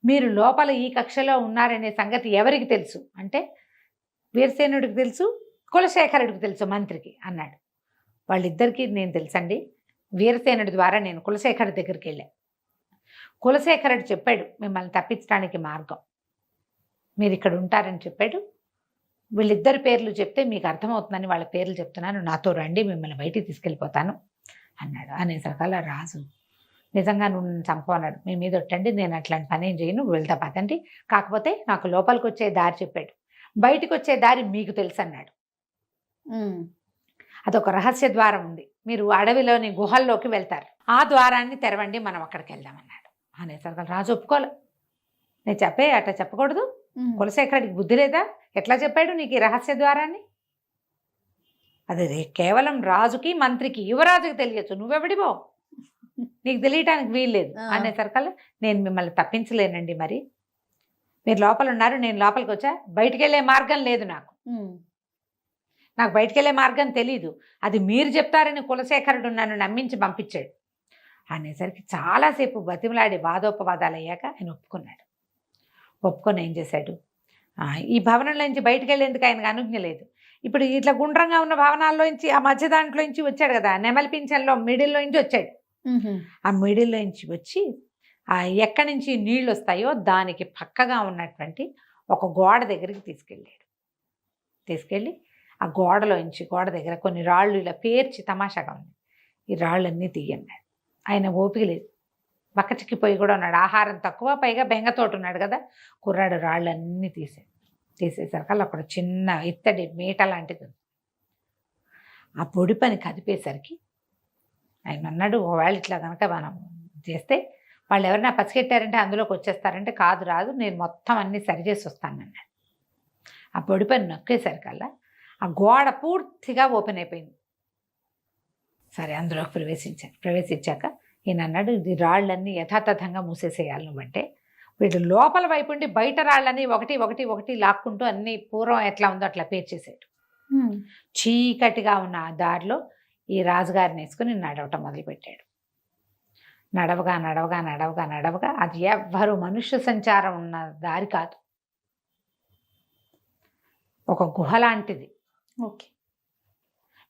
మీరు లోపల ఈ కక్షలో ఉన్నారనే సంగతి ఎవరికి తెలుసు అంటే వీరసేనుడికి తెలుసు, కులశేఖరుడికి తెలుసు, మంత్రికి అన్నాడు. వాళ్ళిద్దరికీ నేను తెలుసండి. వీరసేనుడి ద్వారా నేను కులశేఖరుడి దగ్గరికి వెళ్ళాను. కులశేఖరుడు చెప్పాడు మిమ్మల్ని తప్పించడానికి మార్గం, మీరు ఇక్కడ ఉంటారని చెప్పాడు. వీళ్ళిద్దరి పేర్లు చెప్తే మీకు అర్థమవుతుందని వాళ్ళ పేర్లు చెప్తున్నాను, నాతో రండి, మిమ్మల్ని బయటికి తీసుకెళ్ళిపోతాను అన్నాడు. అనేసరికల్లా రాజు, నిజంగా నువ్వు చంపన్నాడు, మీ మీద ఒట్టండి, నేను అట్లాంటి పని ఏం చేయను, వెళ్తా పదండి. కాకపోతే నాకు లోపలికి వచ్చే దారి చెప్పాడు, బయటికి వచ్చే దారి మీకు తెలుసు అన్నాడు. అదొక రహస్య ద్వారం ఉంది, మీరు అడవిలోని గుహల్లోకి వెళ్తారు, ఆ ద్వారాన్ని తెరవండి, మనం అక్కడికి వెళ్దామన్నాడు. అనేసరికి రాజు ఒప్పుకోలే. నేను అట్లా చెప్పకూడదు, కులశేఖరుడికి బుద్ధి లేదా, ఎట్లా చెప్పాడు నీకు ఈ రహస్య ద్వారాన్ని? అది కేవలం రాజుకి మంత్రికి యువరాజుకి తెలియచ్చు, నువ్వెవడివో నీకు తెలియటానికి వీల్లేదు. అనేసరికల్లా నేను మిమ్మల్ని తప్పించలేనండి, మరి మీరు లోపల ఉన్నారు, నేను లోపలికి వచ్చా, బయటికి వెళ్ళే మార్గం లేదు, నాకు బయటికి వెళ్ళే మార్గం తెలీదు, అది మీరు చెప్తారని కులశేఖరుడు నన్ను నమ్మించి పంపించాడు. అనేసరికి చాలాసేపు బతిమలాడి వాదోపవాదాలు అయ్యాక ఆయన ఒప్పుకున్నాడు. ఒప్పుకొని ఏం చేశాడు, ఈ భవనంలోంచి బయటికి వెళ్ళేందుకు ఆయనకు అనుజ్ఞ లేదు. ఇప్పుడు ఇట్లా గుండ్రంగా ఉన్న భవనాల్లోంచి ఆ మధ్య దాంట్లోంచి వచ్చాడు కదా, నెమలి పింఛన్లో మిడిల్లోంచి వచ్చాడు. ఆ మిడిల్లోంచి వచ్చి ఎక్కడి నుంచి నీళ్ళు వస్తాయో దానికి పక్కగా ఉన్నటువంటి ఒక గోడ దగ్గరికి తీసుకెళ్ళి ఆ గోడ దగ్గర కొన్ని రాళ్ళు ఇలా పేర్చి తమాషాగా ఉంది, ఈ రాళ్ళన్నీ తీయన్నాడు. ఆయన ఓపిక లేదు, బక్కచిక్కిపోయి కూడా ఉన్నాడు, ఆహారం తక్కువ, పైగా బెంగతోటి ఉన్నాడు కదా. కుర్రాడు రాళ్ళన్నీ తీసేసరికి అక్కడ చిన్న ఇత్తడి మీట లాంటిది ఉంది. ఆ పొడి పని కదిపేసరికి ఆయన అన్నాడు, ఒకవేళ ఇట్లా కనుక మనం చేస్తే వాళ్ళు ఎవరైనా పసిగట్టారంటే అందులోకి వచ్చేస్తారంటే, కాదు రాదు, నేను మొత్తం అన్నీ సరిచేసి వస్తానన్నాడు. ఆ పొడి పని నొక్కేసరికల్లా ఆ గోడ పూర్తిగా ఓపెన్ అయిపోయింది. సరే అందులోకి ప్రవేశించాక ఈయన అన్నాడు, ఇది రాళ్ళన్నీ యథాతథంగా మూసేసేయాలి నువ్వంటే. వీడు లోపల వైపు ఉండి బయట రాళ్ళని ఒకటి ఒకటి ఒకటి లాక్కుంటూ అన్ని పూర్వం ఎట్లా ఉందో అట్లా పేర్చేసాడు. చీకటిగా ఉన్న ఆ దారిలో ఈ రాజుగారిని వేసుకుని నడవటం మొదలుపెట్టాడు. నడవగా నడవగా నడవగా నడవగా అది ఎవ్వరు మనుష్య సంచారం ఉన్న దారి కాదు, ఒక గుహ లాంటిది. ఓకే.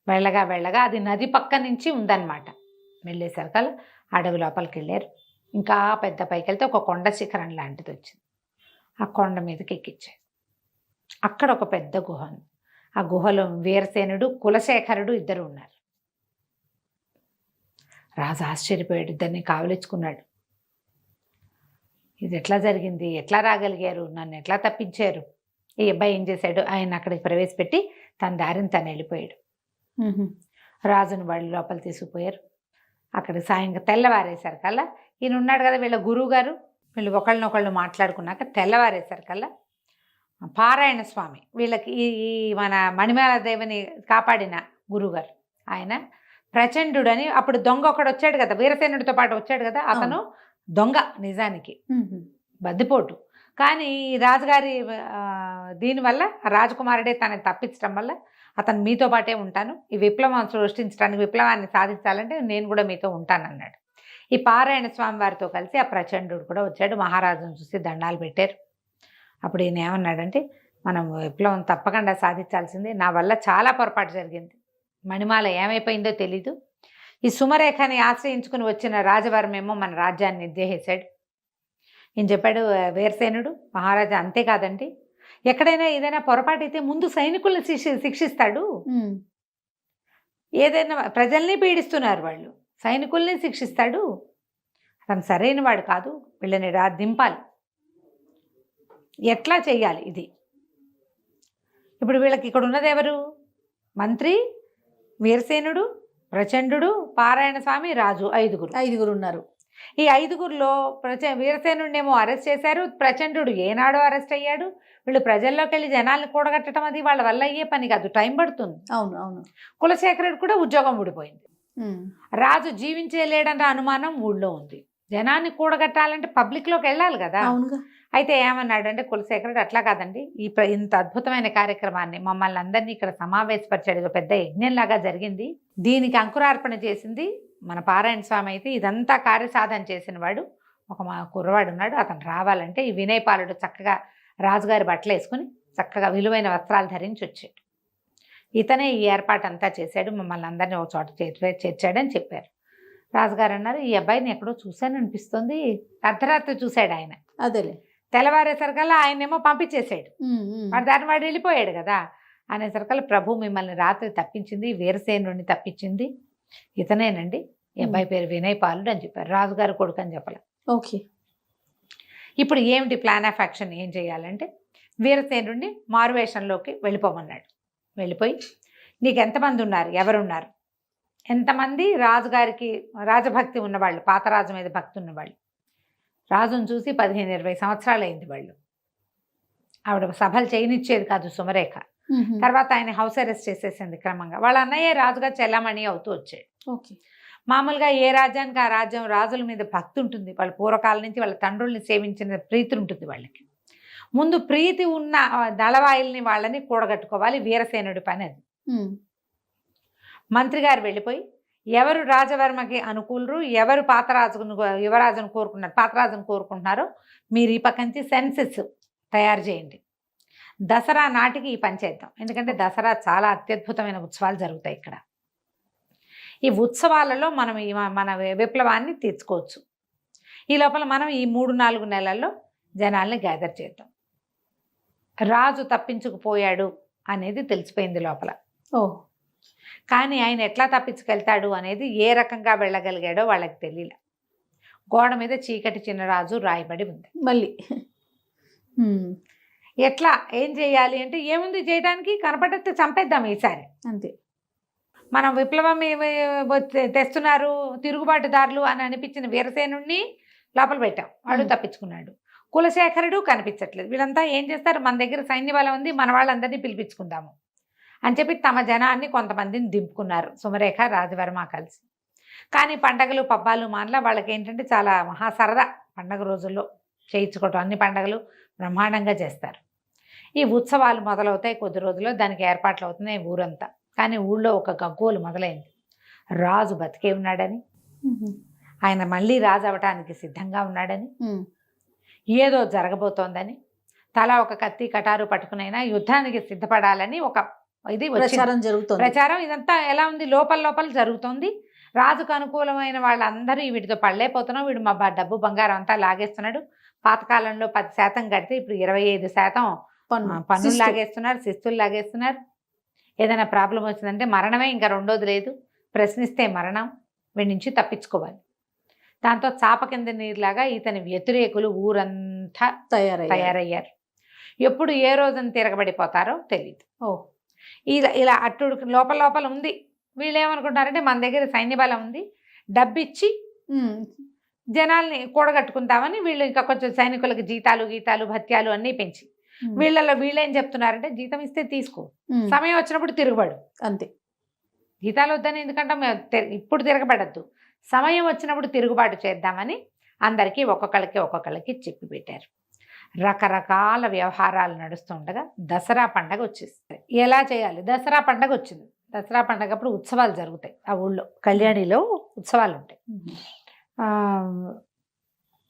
వెళ్ళగా వెళ్ళగా అది నది పక్క నుంచి ఉందన్నమాట. వెళ్ళేసరికల్లా అడవి లోపలికి వెళ్ళారు. ఇంకా పెద్ద పైకి వెళ్తే ఒక కొండ శిఖరం లాంటిది వచ్చింది. ఆ కొండ మీదకి ఎక్కించారు. అక్కడ ఒక పెద్ద గుహ ఉంది. ఆ గుహలో వీరసేనుడు, కులశేఖరుడు ఇద్దరు ఉన్నారు. రాజు ఆశ్చర్యపోయాడు, ఇద్దరిని కావలించుకున్నాడు. ఇది ఎట్లా జరిగింది, ఎట్లా రాగలిగారు, నన్ను ఎట్లా తప్పించారు? ఈ అబ్బాయి ఏం చేశాడు, ఆయన అక్కడికి ప్రవేశపెట్టి తన దారిని తను వెళ్ళిపోయాడు. రాజును వాళ్ళు లోపల తీసుకుపోయారు. అక్కడ సాయంగా తెల్లవారేసరికల్లా ఈయన ఉన్నాడు కదా, వీళ్ళ గురువు గారు, వీళ్ళు ఒకళ్ళనొకళ్ళు మాట్లాడుకున్నాక తెల్లవారేసరికల్లా పారాయణ స్వామి, వీళ్ళకి ఈ మన మణిమాల దేవిని కాపాడిన గురువుగారు, ఆయన ప్రచండు అని, అప్పుడు దొంగ ఒకడు వచ్చాడు కదా, వీరసేనుడితో పాటు వచ్చాడు కదా, అతను దొంగ నిజానికి, బద్దిపోటు. కానీ ఈ రాజుగారి దీనివల్ల రాజకుమారుడే తనని తప్పించడం వల్ల అతను మీతో పాటే ఉంటాను, ఈ విప్లవం సృష్టించడానికి, విప్లవాన్ని సాధించాలంటే నేను కూడా మీతో ఉంటానన్నాడు. ఈ పారాయణ స్వామి వారితో కలిసి ఆ ప్రచండు కూడా వచ్చాడు. మహారాజును చూసి దండాలు పెట్టారు. అప్పుడు ఈయన ఏమన్నాడంటే, మనం విప్లవం తప్పకుండా సాధించాల్సిందే, నా వల్ల చాలా పొరపాటు జరిగింది, మణిమాల ఏమైపోయిందో తెలీదు, ఈ సుమరేఖని ఆశ్రయించుకుని వచ్చిన రాజవర్మేమో మన రాజ్యాన్ని నిర్దేశించాడు. ఈయన చెప్పాడు వీరసేనుడు, మహారాజా అంతేకాదండి, ఎక్కడైనా ఏదైనా పొరపాటు అయితే ముందు సైనికుల్ని శిక్షిస్తాడు, ఏదైనా ప్రజల్ని పీడిస్తున్నారు వాళ్ళు, సైనికుల్ని శిక్షిస్తాడు, అతను సరైన వాడు కాదు, వీళ్ళని దింపాలి, ఎట్లా చెయ్యాలి ఇది. ఇప్పుడు వీళ్ళకి ఇక్కడ ఉన్నది ఎవరు? మంత్రి, వీరసేనుడు, ప్రచండు, పారాయణ స్వామి, రాజు, ఐదుగురు ఉన్నారు. ఈ ఐదుగురిలో వీరసేనుడినేమో అరెస్ట్ చేశారు, ప్రచండు ఏనాడో అరెస్ట్ అయ్యాడు. వీళ్ళు ప్రజల్లోకి వెళ్ళి జనాల్ని కూడగట్టడం అది వాళ్ళ వల్ల అయ్యే పని కాదు, టైం పడుతుంది. అవును అవును. కులశేఖరుడు కూడా ఉద్యోగం ఊడిపోయింది. రాజు జీవించలేడన్న అనుమానం ఊళ్ళో ఉంది. జనాన్ని కూడగట్టాలంటే పబ్లిక్లోకి వెళ్ళాలి కదా. అయితే ఏమన్నాడంటే కులశేఖరుడు, అట్లా కాదండి, ఇంత అద్భుతమైన కార్యక్రమాన్ని మమ్మల్ని అందరినీ ఇక్కడ సమావేశపరిచాడు, పెద్ద యజ్ఞంలాగా జరిగింది, దీనికి అంకురార్పణ చేసింది మన పారాయణ స్వామి అయితే, ఇదంతా కార్యసాధన చేసిన వాడు ఒక మా కుర్రవాడు ఉన్నాడు, అతను రావాలంటే ఈ వినయపాలుడు చక్కగా రాజుగారి బట్టలు వేసుకుని చక్కగా విలువైన వస్త్రాలు ధరించి వచ్చాడు, ఇతనే ఈ ఏర్పాటు అంతా చేశాడు, మమ్మల్ని అందరినీ ఒక చోట చేర్చాడని చెప్పారు. రాజుగారు అన్నారు, ఈ అబ్బాయిని ఎక్కడో చూశాను అనిపిస్తుంది, అర్ధరాత్రి చూశాడు ఆయన. అదేలే. తెల్లవారేసరికల్లా ఆయనేమో పంపించేశాడు, వాడు దాన్ని వాడు వెళ్ళిపోయాడు కదా. అనేసరికల్లా ప్రభు మిమ్మల్ని రాత్రి తప్పించింది, వీరసేనుడిని తప్పించింది ఇతనేనండి, ఈ అబ్బాయి పేరు వినయపాలుడు అని చెప్పారు. రాజుగారు కొడుకు అని చెప్పలే. ఓకే. ఇప్పుడు ఏమిటి ప్లాన్ ఆఫ్ యాక్షన్, ఏం చేయాలంటే వీరసేనుడిని మారువేషంలోకి వెళ్ళిపోమన్నాడు. వెళ్ళిపోయి నీకు ఎంతమంది ఉన్నారు, ఎవరున్నారు, ఎంతమంది రాజుగారికి రాజభక్తి ఉన్నవాళ్ళు, పాతరాజు మీద భక్తి ఉన్నవాళ్ళు, రాజును చూసి 15-20 సంవత్సరాలు అయింది వాళ్ళు, ఆవిడ సభలు చేయనిచ్చేది కాదు సుమరేఖ. తర్వాత ఆయన హౌస్ అరెస్ట్ చేసేసింది క్రమంగా. వాళ్ళ అన్నయ్య రాజుగా చెల్లమణి అవుతూ వచ్చాడు. ఓకే. మామూలుగా ఏ రాజ్యానికి ఆ రాజ్యం రాజుల మీద భక్తి ఉంటుంది, వాళ్ళ పూర్వకాలం నుంచి వాళ్ళ తండ్రుల్ని సేవించిన ప్రీతి ఉంటుంది వాళ్ళకి. ముందు ప్రీతి ఉన్న దళవాయిల్ని వాళ్ళని కూడగట్టుకోవాలి, వీరసేనుడి పని అది. మంత్రి గారు వెళ్ళిపోయి ఎవరు రాజవర్మకి అనుకూలరు, ఎవరు యువరాజును కోరుకుంటున్నారో మీరు ఈ పక్క నుంచి సెన్సెస్ తయారు చేయండి, దసరా నాటికి ఈ పని చేద్దాం. ఎందుకంటే దసరా చాలా అత్యద్భుతమైన ఉత్సవాలు జరుగుతాయి ఇక్కడ. ఈ ఉత్సవాలలో మనం మన విప్లవాన్ని తీర్చుకోవచ్చు. ఈ లోపల మనం ఈ 3-4 నెలల్లో జనాల్ని గ్యాదర్ చేద్దాం. రాజు తప్పించుకుపోయాడు అనేది తెలిసిపోయింది లోపల. కానీ ఆయన ఎట్లా తప్పించుకెళ్తాడు అనేది, ఏ రకంగా వెళ్ళగలిగాడో వాళ్ళకి తెలియలే. గోడ మీద చీకటి చిన్నరాజు రాయబడి ఉంది. మళ్ళీ ఎట్లా ఏం చేయాలి అంటే, ఏముంది చేయడానికి, కనపడితే చంపేద్దాం ఈసారి అంతే. మనం విప్లవం తెస్తున్నారు తిరుగుబాటుదారులు అని అనిపించిన వీరసేనుడిని లోపల పెట్టాం, వాడు తప్పించుకున్నాడు. కులశేఖరుడు కనిపించట్లేదు. వీళ్ళంతా ఏం చేస్తారు, మన దగ్గర సైన్య బలం ఉంది, మన వాళ్ళందరినీ పిలిపించుకుందాము అని చెప్పి తమ జనాన్ని కొంతమందిని దింపుకున్నారు సుమరేఖ, రాజవర్మ కలిసి. కానీ పండగలు పబ్బాలు మానలా వాళ్ళకి ఏంటంటే చాలా మహా సరదా పండగ రోజుల్లో చేయించుకోవటం. అన్ని పండగలు బ్రహ్మాండంగా చేస్తారు. ఈ ఉత్సవాలు మొదలవుతాయి కొద్ది రోజుల్లో, దానికి ఏర్పాట్లు అవుతున్నాయి ఊరంతా. కానీ ఊళ్ళో ఒక గగ్గోలు మొదలైంది. రాజు బతికే ఉన్నాడని, ఆయన మళ్ళీ రాజు అవటానికి సిద్ధంగా ఉన్నాడని, ఏదో జరగబోతోందని, తలా ఒక కత్తి కటారు పట్టుకునైనా యుద్ధానికి సిద్ధపడాలని ఒక ఇది ప్రచారం జరుగుతుంది. ప్రచారం ఇదంతా ఎలా ఉంది, లోపల లోపల జరుగుతోంది. రాజుకు అనుకూలమైన వాళ్ళందరూ వీటితో పడలేకపోతున్నాం, వీడు మా డబ్బు బంగారం అంతా లాగేస్తున్నాడు. పాతకాలంలో 10% కడితే ఇప్పుడు 25% పన్నులు లాగేస్తున్నారు, శిస్తులు లాగేస్తున్నారు. ఏదైనా ప్రాబ్లం వచ్చిందంటే మరణమే, ఇంకా రెండోది లేదు. ప్రశ్నిస్తే మరణం, వీడి నుంచి తప్పించుకోవాలి. దాంతో చాప కింద నీరులాగా ఇతని వ్యతిరేకులు ఊరంతా తయారయ్యారు. ఎప్పుడు ఏ రోజున తిరగబడిపోతారో తెలియదు. ఇలా అట్టుడు లోపల లోపల ఉంది. వీళ్ళు ఏమనుకుంటారంటే మన దగ్గర సైన్య బలం ఉంది, డబ్బిచ్చి జనాల్ని కూడగట్టుకుందామని వీళ్ళు ఇంకా కొంచెం సైనికులకి జీతాలు భత్యాలు అన్నీ పెంచి, వీళ్ళేం చెప్తున్నారంటే జీతం ఇస్తే తీసుకో, సమయం వచ్చినప్పుడు తిరగబడు అంతే. జీతాలు వద్దని ఎందుకంటే ఇప్పుడు తిరగబడద్దు, సమయం వచ్చినప్పుడు తిరుగుబాటు చేద్దామని అందరికీ ఒక్కొక్కళ్ళకి చెప్పి పెట్టారు. రకరకాల వ్యవహారాలు నడుస్తుండగా దసరా పండగ వచ్చేస్తుంది. ఎలా చేయాలి? దసరా పండగ వచ్చింది. దసరా పండగ అప్పుడు ఉత్సవాలు జరుగుతాయి. ఆ ఊళ్ళో కళ్యాణిలో ఉత్సవాలు ఉంటాయి.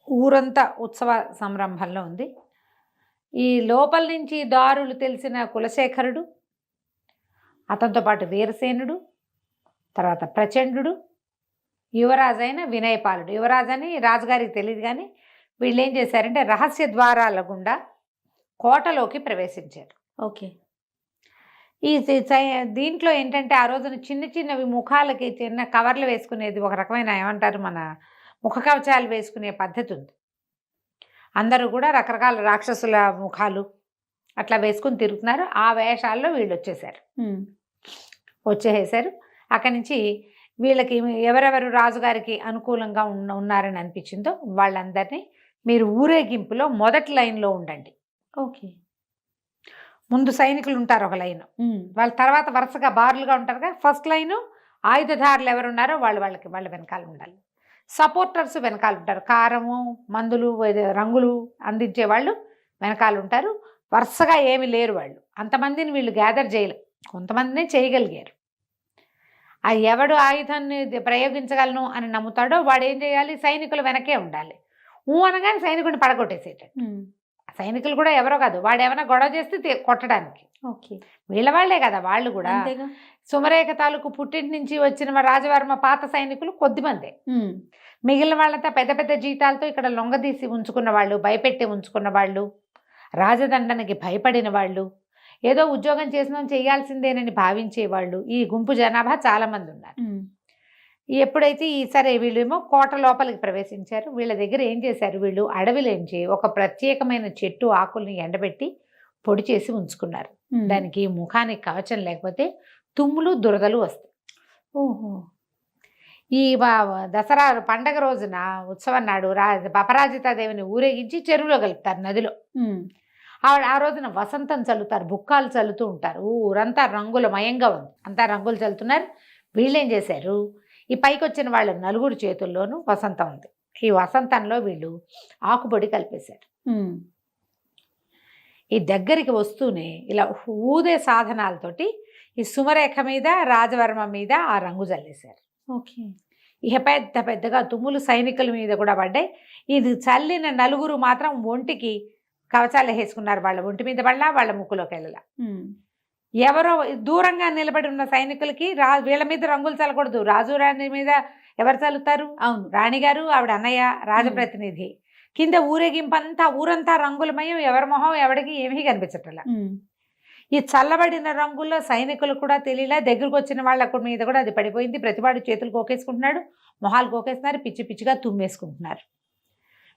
ఊరంతా ఉత్సవ సంరంభంలో ఉంది. ఈ లోపల నుంచి దారులు తెలిసిన కులశేఖరుడు, అతనితో పాటు వీరసేనుడు, తర్వాత ప్రచండు, యువరాజైన వినయపాలుడు. యువరాజని రాజుగారికి తెలియదు, కానీ వీళ్ళు ఏం చేశారంటే రహస్య ద్వారాల గుండా కోటలోకి ప్రవేశించారు. ఓకే. ఈ దీంట్లో ఏంటంటే ఆ రోజున చిన్నవి ముఖాలకి చిన్న కవర్లు వేసుకునేది, ఒక రకమైన ఏమంటారు మన ముఖ కవచాలు వేసుకునే పద్ధతి ఉంది. అందరూ కూడా రకరకాల రాక్షసుల ముఖాలు అట్లా వేసుకుని తిరుగుతున్నారు. ఆ వేషాల్లో వీళ్ళు వచ్చేసారు. అక్కడి నుంచి వీళ్ళకి ఎవరెవరు రాజుగారికి అనుకూలంగా ఉన్నారని అనిపించిందో వాళ్ళందరినీ మీరు ఊరేగింపులో మొదటి లైన్లో ఉండండి. ఓకే. ముందు సైనికులు ఉంటారు ఒక లైను, వాళ్ళ తర్వాత వరుసగా బారులుగా ఉంటారుగా. ఫస్ట్ లైను ఆయుధదారులు ఎవరున్నారో వాళ్ళ వెనకాల ఉండాలి. సపోర్టర్స్ వెనకాల ఉంటారు. కారము, మందులు, రంగులు అందించే వాళ్ళు వెనకాల ఉంటారు. వరుసగా ఏమి లేరు వాళ్ళు. అంతమందిని వీళ్ళు గ్యాదర్ చేయలేరు, కొంతమందినే చేయగలిగారు. ఆ ఎవడు ఆయుధాన్ని ప్రయోగించగలను అని నమ్ముతాడో వాడు ఏం చేయాలి, సైనికులు వెనకే ఉండాలి. అనగానే సైనికుడిని పడగొట్టేసేటట్టు. సైనికులు కూడా ఎవరో కాదు, వాడు ఏమైనా గొడవ చేస్తే కొట్టడానికి. ఓకే. వీళ్ళ వాళ్లే కదా వాళ్ళు కూడా. సుమరేఖ తాలూకు పుట్టింటి నుంచి వచ్చిన రాజవర్మ పాత సైనికులు కొద్దిమందే. మిగిలిన వాళ్ళంతా పెద్ద పెద్ద జీతాలతో ఇక్కడ లొంగదీసి ఉంచుకున్న వాళ్ళు, భయపెట్టి ఉంచుకున్న వాళ్ళు, రాజదండనకి భయపడిన వాళ్ళు, ఏదో ఉద్యోగం చేసినా చేయాల్సిందేనని భావించేవాళ్ళు. ఈ గుంపు జనాభా చాలామంది ఉన్నారు. ఎప్పుడైతే సరే వీళ్ళేమో కోట లోపలికి ప్రవేశించారు. వీళ్ళ దగ్గర ఏం చేశారు, వీళ్ళు అడవిలోంచి ఒక ప్రత్యేకమైన చెట్టు ఆకుల్ని ఎండబెట్టి పొడి చేసి ఉంచుకున్నారు. దానికి ముఖానికి కవచం లేకపోతే తుమ్ములు దురదలు వస్తాయి. ఓహో. ఈ దసరా పండగ రోజున ఉత్సవం నాడు అపరాజితాదేవిని ఊరేగించి చెరువులో కలుపుతారు, నదిలో. ఆ రోజున వసంతం చల్లుతారు, బుక్కాలు చల్లుతూ ఉంటారు. ఊరంతా రంగులమయంగా ఉంది, అంతా రంగులు చల్లుతున్నారు. వీళ్ళేం చేశారు, ఈ పైకి వచ్చిన వాళ్ళ నలుగురు చేతుల్లోనూ వసంతం ఉంది. ఈ వసంతంలో వీళ్ళు ఆకుపొడి కలిపేశారు. ఈ దగ్గరికి వస్తూనే ఇలా ఊదే సాధనాలతోటి ఈ సుమరేఖ మీద, రాజవర్మ మీద ఆ రంగు చల్లేశారు. ఓకే. ఇక పెద్దగా తుమ్ములు సైనికుల మీద కూడా పడ్డాయి. ఇది చల్లిన నలుగురు మాత్రం ఒంటికి కవచాలు వేసుకున్నారు. వాళ్ళ ఒంటి మీద పడలా, వాళ్ళ ముక్కులోకి వెళ్ళలా. ఎవరో దూరంగా నిలబడి ఉన్న సైనికులకి వీళ్ళ మీద రంగులు చల్లకూడదు. రాజు రాణి మీద ఎవరు చల్లుతారు? అవును, రాణిగారు, ఆవిడ అన్నయ్య, రాజప్రతినిధి. కింద ఊరేగింపంతా ఊరంతా రంగులమయం, ఎవరి మొహం ఎవడికి ఏమీ కనిపించట్లా. ఈ చల్లబడిన రంగుల్లో సైనికులు కూడా తెలియలా. దగ్గరకు వచ్చిన వాళ్ళ మీద కూడా అది పడిపోయింది. ప్రతివాడు చేతులు కోకేసుకుంటున్నాడు, మొహాలు కోకేస్తున్నారు, పిచ్చి పిచ్చిగా తుమ్మేసుకుంటున్నారు.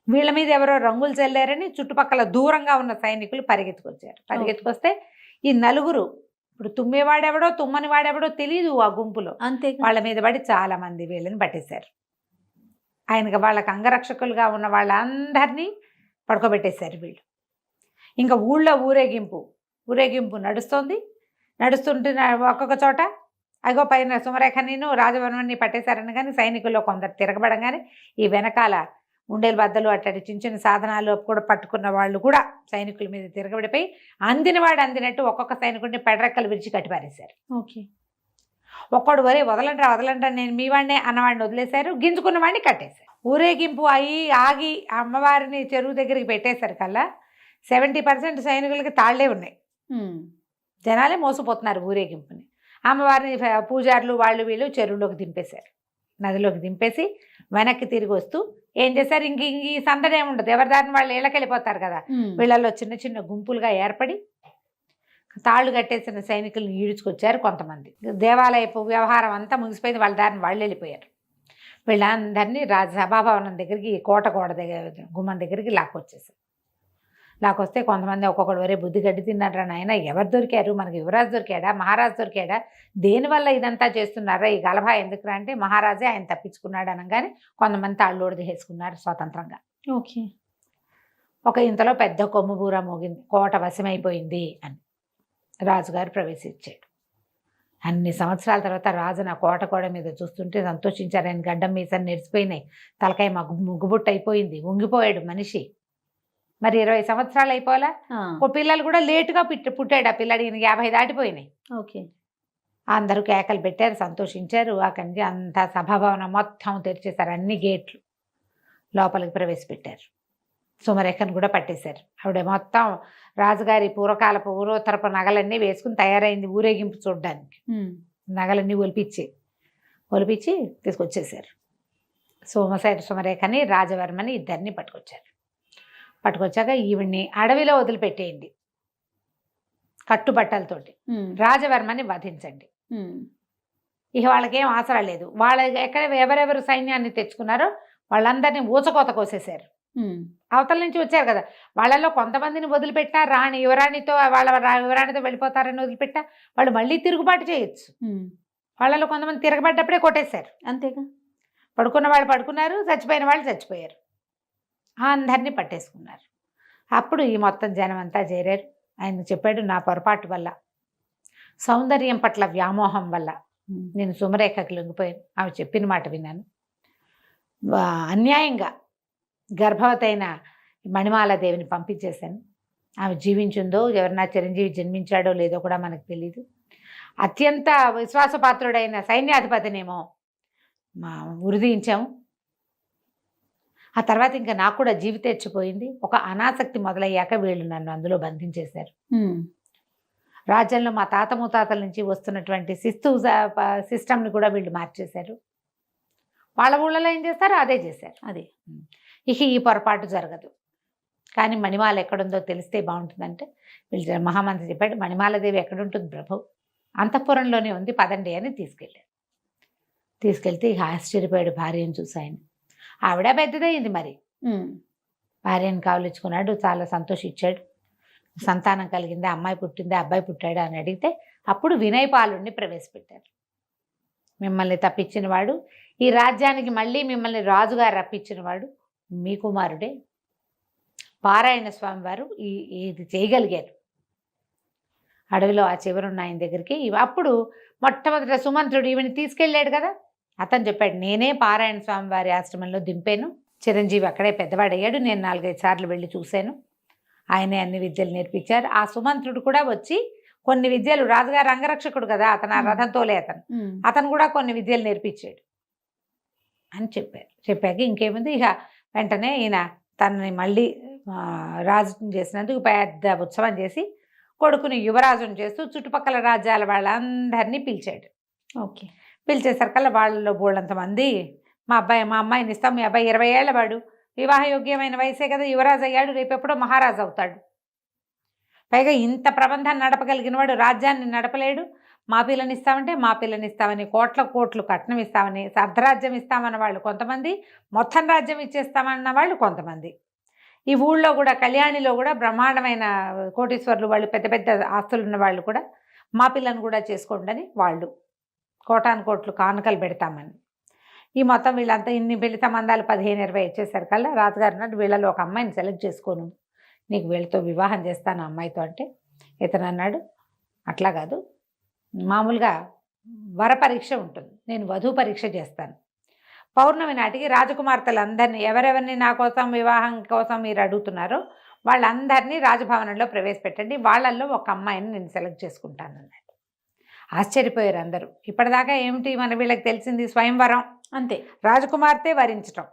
వీళ్ళ మీద ఎవరో రంగులు చల్లారని చుట్టుపక్కల దూరంగా ఉన్న సైనికులు పరిగెత్తుకొచ్చారు. పరిగెత్తుకొస్తే ఈ నలుగురు, ఇప్పుడు తుమ్మేవాడెవడో తుమ్మని వాడెవడో తెలియదు ఆ గుంపులో, అంతే. వాళ్ళ మీద పడి చాలా మంది వీళ్ళని పట్టేశారు. ఆయనకి వాళ్ళకి అంగరక్షకులుగా ఉన్న వాళ్ళందరినీ పడుకోబెట్టేశారు వీళ్ళు. ఇంకా ఊళ్ళో ఊరేగింపు నడుస్తుంటే ఒక్కొక్క చోట అగో పైన సుమరేఖని రాజవర్మని పట్టేశారని కానీ సైనికుల్లో కొందరు తిరగబడంగానే ఈ వెనకాల ఉండేలు బద్దలు అట్టడి చిన్న చిన్న సాధనాలు కూడా పట్టుకున్న వాళ్ళు కూడా సైనికుల మీద తిరగబడిపోయి అందినవాడు అందినట్టు ఒక్కొక్క సైనికుడిని పెడరెక్కలు విరిచి కట్టిపారేశారు. ఓకే. ఒక్కడు వరే వదలంటా నేను మీ వాడినే అన్నవాడిని వదిలేశారు, గింజుకున్న వాడిని కట్టేశారు. ఊరేగింపు అయ్యి ఆగి అమ్మవారిని చెరువు దగ్గరికి పెట్టేశారు కల్లా 70% సైనికులకి తాళ్లే ఉన్నాయి. జనాలే మోసపోతున్నారు ఊరేగింపుని. అమ్మవారిని పూజారులు వాళ్ళు వీళ్ళు చెరువులోకి దింపేశారు. నదిలోకి దింపేసి వెనక్కి తిరిగి వస్తూ ఏం చేశారు, ఇంక ఈ సందడి ఏముండదు, ఎవరి దారిని వాళ్ళు ఇళ్ళకి వెళ్ళిపోతారు కదా. వీళ్ళల్లో చిన్న చిన్న గుంపులుగా ఏర్పడి తాళ్ళు కట్టేసిన సైనికులను ఈడ్చుకొచ్చారు కొంతమంది. దేవాలయపు వ్యవహారం అంతా ముగిసిపోయింది, వాళ్ళ దారిని వాళ్ళు వెళ్ళిపోయారు. వీళ్ళందరినీ సభాభవనం దగ్గరికి, కోట దగ్గర గుమ్మం దగ్గరికి లాక్కొచ్చేసారు. లాక్కొస్తే కొంతమంది ఒక్కొక్కడు వరే బుద్ధి గడ్డి తిన్నారా నాయన, ఎవరు దొరికారు, మనకి యువరాజు దొరికాడా, మహారాజు దొరికాడా, దేనివల్ల ఇదంతా చేస్తున్నారా, ఈ గలభా ఎందుకురా అంటే మహారాజే ఆయన తప్పించుకున్నాడు అనగానే కొంతమంది తాళ్ళోడు వేసుకున్నారు స్వతంత్రంగా. ఓకే. ఒక ఇంతలో పెద్ద కొమ్ము బూర మోగింది, కోట వశమైపోయింది అని రాజుగారు ప్రవేశించాడు. అన్ని సంవత్సరాల తర్వాత రాజు నా కోట కోడ మీద చూస్తుంటే సంతోషించారు. ఆయన గడ్డం మీసని నెరిసిపోయినాయి, తలకాయ ముగ్గుబుట్టు అయిపోయింది, ఉంగిపోయాడు మనిషి. మరి 20 సంవత్సరాలు అయిపోవాలా. పిల్లలు కూడా లేటుగా పుట్టాడు ఆ పిల్లాడు, ఈయన 50 దాటిపోయినాయి. ఓకే. అందరూ కేకలు పెట్టారు, సంతోషించారు. అక్కడి నుంచి అంతా సభాభవనం మొత్తం తెరిచేశారు, అన్ని గేట్లు లోపలికి ప్రవేశపెట్టారు. సుమరేఖను కూడా పట్టేశారు. ఆవిడ మొత్తం రాజుగారి పూర్వకాలపు ఊరోత్తరపు నగలన్నీ వేసుకుని తయారైంది ఊరేగింపు చూడడానికి. నగలన్నీ ఒలిపించి తీసుకొచ్చేసారు. సుమరేఖని రాజవర్మని ఇద్దరిని పట్టుకొచ్చాక ఈవిడ్ని అడవిలో వదిలిపెట్టేయండి కట్టుబట్టలతోటి, రాజవర్మని వధించండి. ఇక వాళ్ళకేం ఆసరా లేదు. ఎవరెవరు సైన్యాన్ని తెచ్చుకున్నారో వాళ్ళందరినీ ఊచకోత కోసేశారు. అవతల నుంచి వచ్చారు కదా, వాళ్ళలో కొంతమందిని వదిలిపెట్టా, యువరాణితో యువరాణితో వెళ్ళిపోతారని వదిలిపెట్టా, వాళ్ళు మళ్ళీ తిరుగుబాటు చేయొచ్చు. వాళ్ళలో కొంతమంది తిరగబడ్డప్పుడే కొట్టేశారు. అంతేగా, పడుకున్న వాళ్ళు పడుకున్నారు, చచ్చిపోయిన వాళ్ళు చచ్చిపోయారు. అందరినీ పట్టేసుకున్నారు. అప్పుడు ఈ మొత్తం జనం అంతా చేరారు. ఆయన చెప్పాడు, నా పొరపాటు వల్ల, సౌందర్యం పట్ల వ్యామోహం వల్ల నేను సుమరేఖకి లొంగిపోయాను. ఆమె చెప్పిన మాట విన్నాను. అన్యాయంగా గర్భవతి అయిన మణిమాలాదేవిని పంపించేశాను. ఆమె జీవించిందో, ఎవరన్నా చిరంజీవి జన్మించాడో లేదో కూడా మనకు తెలీదు. అత్యంత విశ్వాసపాత్రుడైన సైన్యాధిపతినేమో ఉరిదించాము. ఆ తర్వాత ఇంకా నాకు కూడా జీవితేచ్చిపోయింది. ఒక అనాసక్తి మొదలయ్యాక వీళ్ళు నన్ను అందులో బంధించేశారు. రాజ్యంలో మా తాత ముత్తాతల నుంచి వస్తున్నటువంటి సిస్టమ్ని కూడా వీళ్ళు మార్చేశారు. వాళ్ళ ఊళ్ళలో ఏం చేస్తారో అదే చేశారు. అదే ఇక ఈ పొరపాటు జరగదు. కానీ మణిమాల ఎక్కడుందో తెలిస్తే బాగుంటుందంటే వీళ్ళు మహామంత్రి చెప్పాడు, మణిమాలదేవి ఎక్కడుంటుంది ప్రభు, అంతఃపురంలోనే ఉంది, పదండి అని తీసుకెళ్తే ఇక ఆశ్చర్యపోయాడు భార్యను చూసి ఆయన. ఆవిడ పెద్దదయింది, మరి భార్యను కావలించుకున్నాడు, చాలా సంతోషించాడు. సంతానం కలిగింది, అమ్మాయి పుట్టింది, అబ్బాయి పుట్టాడు అని అడిగితే అప్పుడు వినయపాలుడిని ప్రవేశపెట్టారు. మిమ్మల్ని తప్పించిన వాడు, ఈ రాజ్యానికి మళ్ళీ మిమ్మల్ని రాజుగారు రప్పించిన వాడు మీ కుమారుడే. పారాయణ స్వామి వారు ఇది చేయగలిగారు. అడవిలో ఆ చివరున్న ఆయన దగ్గరికి అప్పుడు మొట్టమొదట సుమంత్రుడు ఈవిని తీసుకెళ్ళాడు కదా, అతను చెప్పాడు, నేనే పారాయణ స్వామి వారి ఆశ్రమంలో దింపాను. చిరంజీవి అక్కడే పెద్దవాడయ్యాడు, నేను 4-5 సార్లు వెళ్ళి చూశాను, ఆయనే అన్ని విద్యలు నేర్పించారు. ఆ సుమంత్రుడు కూడా వచ్చి కొన్ని విద్యలు, రాజుగారు అంగరక్షకుడు కదా అతను, ఆ రథంతోలే అతను కూడా కొన్ని విద్యలు నేర్పించాడు అని చెప్పారు. చెప్పాక ఇంకేముంది, ఇక వెంటనే ఈయన తనని మళ్ళీ రాజు చేసినందుకు పెద్ద ఉత్సవం చేసి కొడుకుని యువరాజును చేస్తూ చుట్టుపక్కల రాజ్యాల వాళ్ళందరినీ పిలిచాడు. ఓకే. పిలిచేసరికల్లా వాళ్ళలో బోళ్ళంతమంది మా అమ్మాయిని ఇస్తాం, మీ అబ్బాయి 20 ఏళ్ల వాడు, వివాహయోగ్యమైన వయసే కదా, యువరాజు అయ్యాడు, రేపెప్పుడో మహారాజు అవుతాడు, పైగా ఇంత ప్రబంధాన్ని నడపగలిగిన వాడు రాజ్యాన్ని నడపలేడు, మా పిల్లని ఇస్తామంటే మా పిల్లని ఇస్తామని, కోట్లు కట్నం ఇస్తామని, అర్ధరాజ్యం ఇస్తామన్న వాళ్ళు కొంతమంది, మొత్తం రాజ్యం ఇచ్చేస్తామన్న వాళ్ళు కొంతమంది. ఈ ఊళ్ళో కూడా కళ్యాణిలో కూడా బ్రహ్మాండమైన కోటీశ్వరులు వాళ్ళు, పెద్ద పెద్ద ఆస్తులు ఉన్న వాళ్ళు కూడా మా పిల్లని కూడా చేసుకోండి అని వాళ్ళు కోటాను కానుకలు పెడతామని. ఈ మొత్తం వీళ్ళంతా ఇన్ని పెళ్లి సంబంధాలు 15-20 ఇచ్చేసరికల్లా రాజుగారు అన్నాడు, వీళ్ళలో ఒక అమ్మాయిని సెలెక్ట్ చేసుకోను, నీకు వీళ్ళతో వివాహం చేస్తాను అమ్మాయితో. అంటే ఇతను అన్నాడు, అట్లా కాదు, మామూలుగా వర పరీక్ష ఉంటుంది, నేను వధూ పరీక్ష చేస్తాను. పౌర్ణమి నాటికి రాజకుమార్తెలందరినీ ఎవరెవరిని నా కోసం వివాహం కోసం మీరు అడుగుతున్నారో వాళ్ళందరినీ రాజభవనంలో ప్రవేశపెట్టండి, వాళ్ళల్లో ఒక అమ్మాయిని నేను సెలెక్ట్ చేసుకుంటాను అన్నాడు. ఆశ్చర్యపోయారు అందరూ. ఇప్పటిదాకా ఏమిటి మన వీళ్ళకి తెలిసింది స్వయంవరం, అంతే. రాజకుమార్తె వరించటం.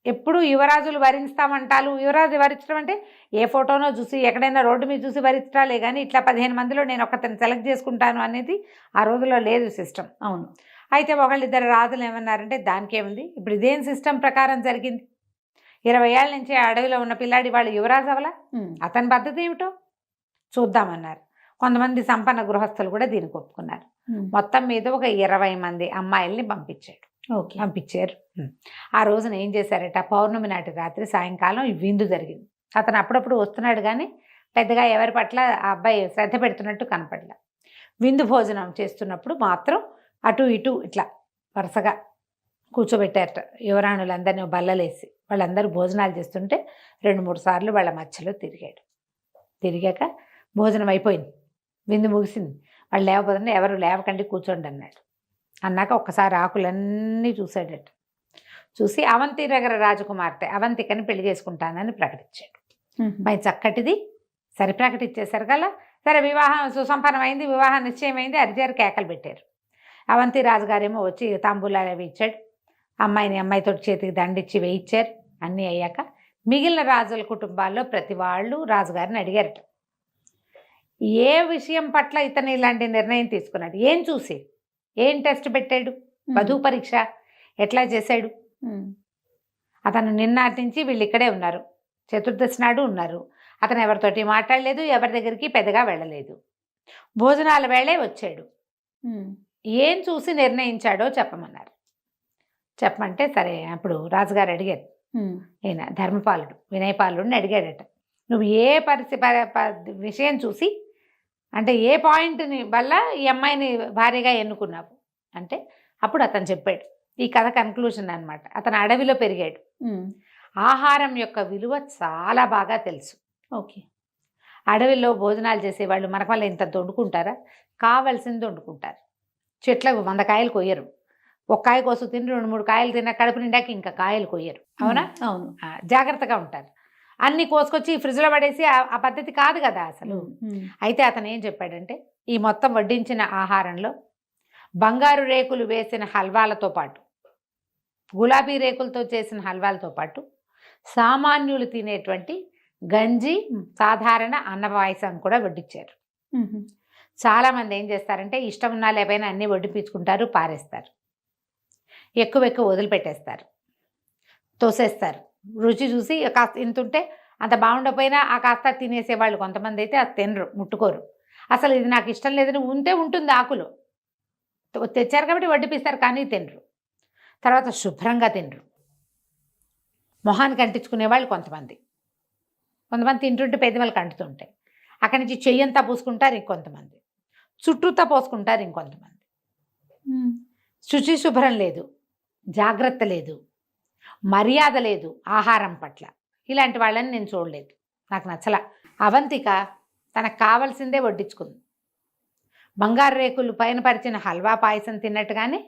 ఎప్పుడు యువరాజులు వరిస్తామంటారు. యువరాజు వరించడం అంటే ఏ ఫోటోనో చూసి ఎక్కడైనా రోడ్డు మీద చూసి వరించడాలే కానీ ఇట్లా 15 మందిలో నేను ఒకరిని సెలెక్ట్ చేసుకుంటాను అనేది ఆ రోజుల్లో లేదు సిస్టమ్. అవును. అయితే ఒకళ్ళిద్దరు రాజులు ఏమన్నారంటే దానికి ఏముంది, ఇప్పుడు ఇదేం సిస్టమ్ ప్రకారం జరిగింది, 20 ఏళ్ళ నుంచి అడవిలో ఉన్న పిల్లాడి వాళ్ళు యువరాజు అవలా, అతని పద్ధతి ఏమిటో చూద్దామన్నారు. కొంతమంది సంపన్న గృహస్థులు కూడా దీనికి ఒప్పుకున్నారు. మొత్తం మీద ఒక 20 మంది అమ్మాయిల్ని పంపించారు. ఆ రోజున ఏం చేశారట, పౌర్ణమి నాటి రాత్రి సాయంకాలం ఈ విందు జరిగింది. అతను అప్పుడప్పుడు వస్తున్నాడు కానీ పెద్దగా ఎవరి పట్ల ఆ అబ్బాయి శ్రద్ధ పెడుతున్నట్టు కనపడలే. విందు భోజనం చేస్తున్నప్పుడు మాత్రం అటు ఇటు ఇట్లా వరుసగా కూర్చోబెట్టారట యువరాణులందరినీ బల్లలేసి. వాళ్ళందరూ భోజనాలు చేస్తుంటే 2-3 సార్లు వాళ్ళ మధ్యలో తిరిగాడు. తిరిగాక భోజనం అయిపోయింది, విందు ముగిసింది. వాళ్ళు లేవబోతుంటే ఎవరు లేవకండి కూర్చోండి అన్నాడు. అన్నాక ఒక్కసారి ఆకులన్నీ చూశాడట. చూసి అవంతి నగర రాజకుమార్తె అవంతికని పెళ్లి చేసుకుంటానని ప్రకటించాడు. మరి చక్కటిది సరి ప్రకటించేశారు కదా. సరే వివాహం సుసంపన్నమైంది, వివాహం నిశ్చయమైంది. అరిజారు కేకలు పెట్టారు. అవంతి రాజుగారేమో వచ్చి తాంబూలాలు అవి ఇచ్చాడు. అమ్మాయితో చేతికి దండిచ్చి వేయించారు. అన్నీ అయ్యాక మిగిలిన రాజుల కుటుంబాల్లో ప్రతి వాళ్ళు రాజుగారిని అడిగారట, ఏ విషయం పట్ల ఇతను ఇలాంటి నిర్ణయం తీసుకున్నాడు, ఏం చూసి, ఏం టెస్ట్ పెట్టాడు, వధూ పరీక్ష ఎట్లా చేశాడు. అతను నిన్నటి నుంచి వీళ్ళు ఇక్కడే ఉన్నారు, చతుర్దశి నాడు ఉన్నారు. అతను ఎవరితోటి మాట్లాడలేదు, ఎవరి దగ్గరికి పెద్దగా వెళ్ళలేదు. భోజనాల వేళే వచ్చాడు. ఏం చూసి నిర్ణయించాడో చెప్పమన్నారు. చెప్పమంటే సరే అప్పుడు రాజుగారు అడిగారు, ఈయన ధర్మపాలుడు వినయపాలుడిని అడిగాడట, నువ్వు ఏ విషయం చూసి అంటే ఏ పాయింట్ని వల్ల ఈ అమ్మాయిని భార్యగా ఎన్నుకున్నావు అంటే అప్పుడు అతను చెప్పాడు. ఈ కథ కన్క్లూషన్ అనమాట. అతను అడవిలో పెరిగాడు. ఆహారం యొక్క విలువ చాలా బాగా తెలుసు. ఓకే. అడవిలో భోజనాలు చేసేవాళ్ళు మనకు వల్ల ఇంత వండుకుంటారా, కావాల్సింది వండుకుంటారు. చెట్లకు 100 కాయలు కొయ్యరు, ఒక కాయ కోసం తిని 2-3 కాయలు తిన్న కడుపు నిండాక ఇంకా కాయలు కొయ్యరు. అవునా? అవును. జాగ్రత్తగా ఉంటారు. అన్ని కోసుకొచ్చి ఫ్రిడ్జ్లో పడేసి ఆ పద్ధతి కాదు కదా అసలు. అయితే అతను ఏం చెప్పాడంటే ఈ మొత్తం వడ్డించిన ఆహారంలో బంగారు రేకులు వేసిన హల్వాలతో పాటు, గులాబీ రేకులతో చేసిన హల్వాలతో పాటు సామాన్యులు తినేటువంటి గంజి, సాధారణ అన్న పాయసం కూడా వడ్డించారు. చాలామంది ఏం చేస్తారంటే ఇష్టం ఉన్నా లేకపోయినా అన్నీ వడ్డించుకుంటారు, పారేస్తారు, ఎక్కువ వదిలిపెట్టేస్తారు, తోసేస్తారు. రుచి చూసి కాస్త ఇంతుంటే అంత బాగుండకపోయినా ఆ కాస్త తినేసేవాళ్ళు కొంతమంది అయితే అది తినరు, ముట్టుకోరు. అసలు ఇది నాకు ఇష్టం లేదని ఉంటుంది ఆకులో, తెచ్చారు కాబట్టి వడ్డిపిస్తారు కానీ తినరు. తర్వాత శుభ్రంగా తినరు. మొహానికి అంటించుకునేవాళ్ళు కొంతమంది తింటుంటే పెద్దవాళ్ళకి అంటుతుంటాయి. అక్కడి నుంచి చెయ్యంతా పూసుకుంటారు ఇంకొంతమంది, చుట్టూతా పోసుకుంటారు ఇంకొంతమంది. శుచి శుభ్రం లేదు, జాగ్రత్త లేదు, మర్యాద లేదు ఆహారం పట్ల. ఇలాంటి వాళ్ళని నేను చూడలేదు, నాకు నచ్చల. అవంతిక తనకు కావాల్సిందే వడ్డించుకుంది. బంగారు రేకులు పైన పరిచిన హల్వా పాయసం తిన్నట్టుగానే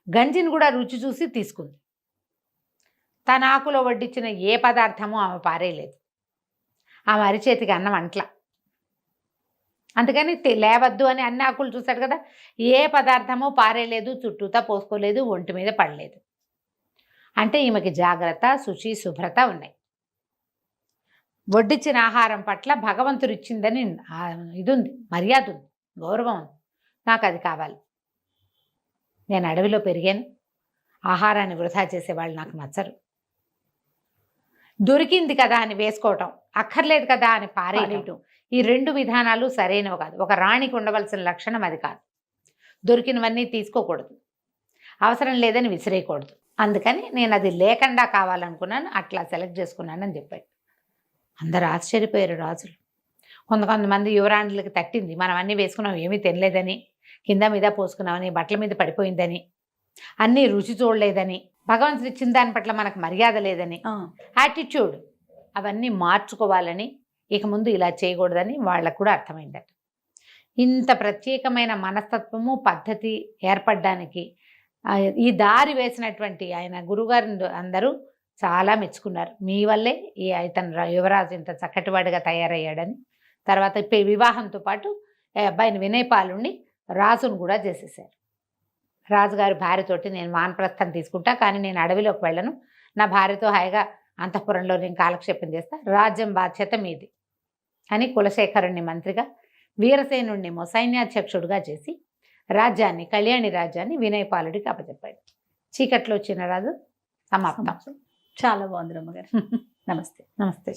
గంజిని కూడా రుచి చూసి తీసుకుంది. తన ఆకులో వడ్డించిన ఏ పదార్థమూ ఆమె పారేయలేదు. ఆమె అరిచేతికి అన్నం అంట్ల. అందుకని లేవద్దు అని అన్ని ఆకులు చూశాడు కదా, ఏ పదార్థమూ పారేయలేదు, చుట్టూతా పోసుకోలేదు, ఒంటి మీద పడలేదు. అంటే ఈమెకి జాగ్రత్త, శుచి, శుభ్రత ఉన్నాయి. వడ్డించిన ఆహారం పట్ల భగవంతుడు ఇచ్చిందని ఇది ఉంది, మర్యాద ఉంది, గౌరవం ఉంది. నాకు అది కావాలి. నేను అడవిలో పెరిగాను, ఆహారాన్ని వృధా చేసేవాళ్ళు నాకు నచ్చరు. దొరికింది కదా అని వేసుకోవటం, అక్కర్లేదు కదా అని పారేయటం, ఈ 2 విధానాలు సరైనవి కాదు. ఒక రాణికి ఉండవలసిన లక్షణం అది కాదు. దొరికినవన్నీ తీసుకోకూడదు, అవసరం లేదని విసిరేయకూడదు. అందుకని నేను అది లేకుండా కావాలనుకున్నాను, అట్లా సెలెక్ట్ చేసుకున్నానని చెప్పాడు. అందరూ ఆశ్చర్యపోయారు రాజులు. కొంతమంది యువరాణులకి తట్టింది, మనం అన్నీ వేసుకున్నాం ఏమీ తినలేదని, కింద మీద పోసుకున్నామని, బట్టల మీద పడిపోయిందని, అన్నీ రుచి చూడలేదని, భగవంతుడు ఇచ్చిన దాని పట్ల మనకు మర్యాద లేదని, యాటిట్యూడ్ అవన్నీ మార్చుకోవాలని, ఇక ముందు ఇలా చేయకూడదని వాళ్ళకు కూడా అర్థమైందట. ఇంత ప్రత్యేకమైన మనస్తత్వము పద్ధతి ఏర్పడడానికి ఈ దారి వేసినటువంటి ఆయన గురుగారు అందరూ చాలా మెచ్చుకున్నారు. మీ వల్లే ఈ ఇతను యువరాజు ఇంత చక్కటివాడిగా తయారయ్యాడని. తర్వాత వివాహంతో పాటు అబ్బాయిని వినయపాలుని రాజును కూడా చేసేసారు. రాజుగారి భార్యతోటి నేను వానప్రస్థం తీసుకుంటా, కానీ నేను అడవిలోకి వెళ్ళను, నా భార్యతో హాయిగా అంతఃపురంలో నేను కాలక్షేపం చేస్తా, రాజ్యం బాధ్యత మీది అని కులశేఖరుణ్ణి మంత్రిగా, వీరసేనుణ్ణి సైన్యాధ్యక్షుడుగా చేసి రాజ్యాన్ని, కళ్యాణి రాజ్యాన్ని వినయపాలుడికి అప్పచెప్పాడు. చీకట్లో చిన్నరాజు సమాప్తం. చాలా బాగుంది రమ్మగారు. నమస్తే. నమస్తే.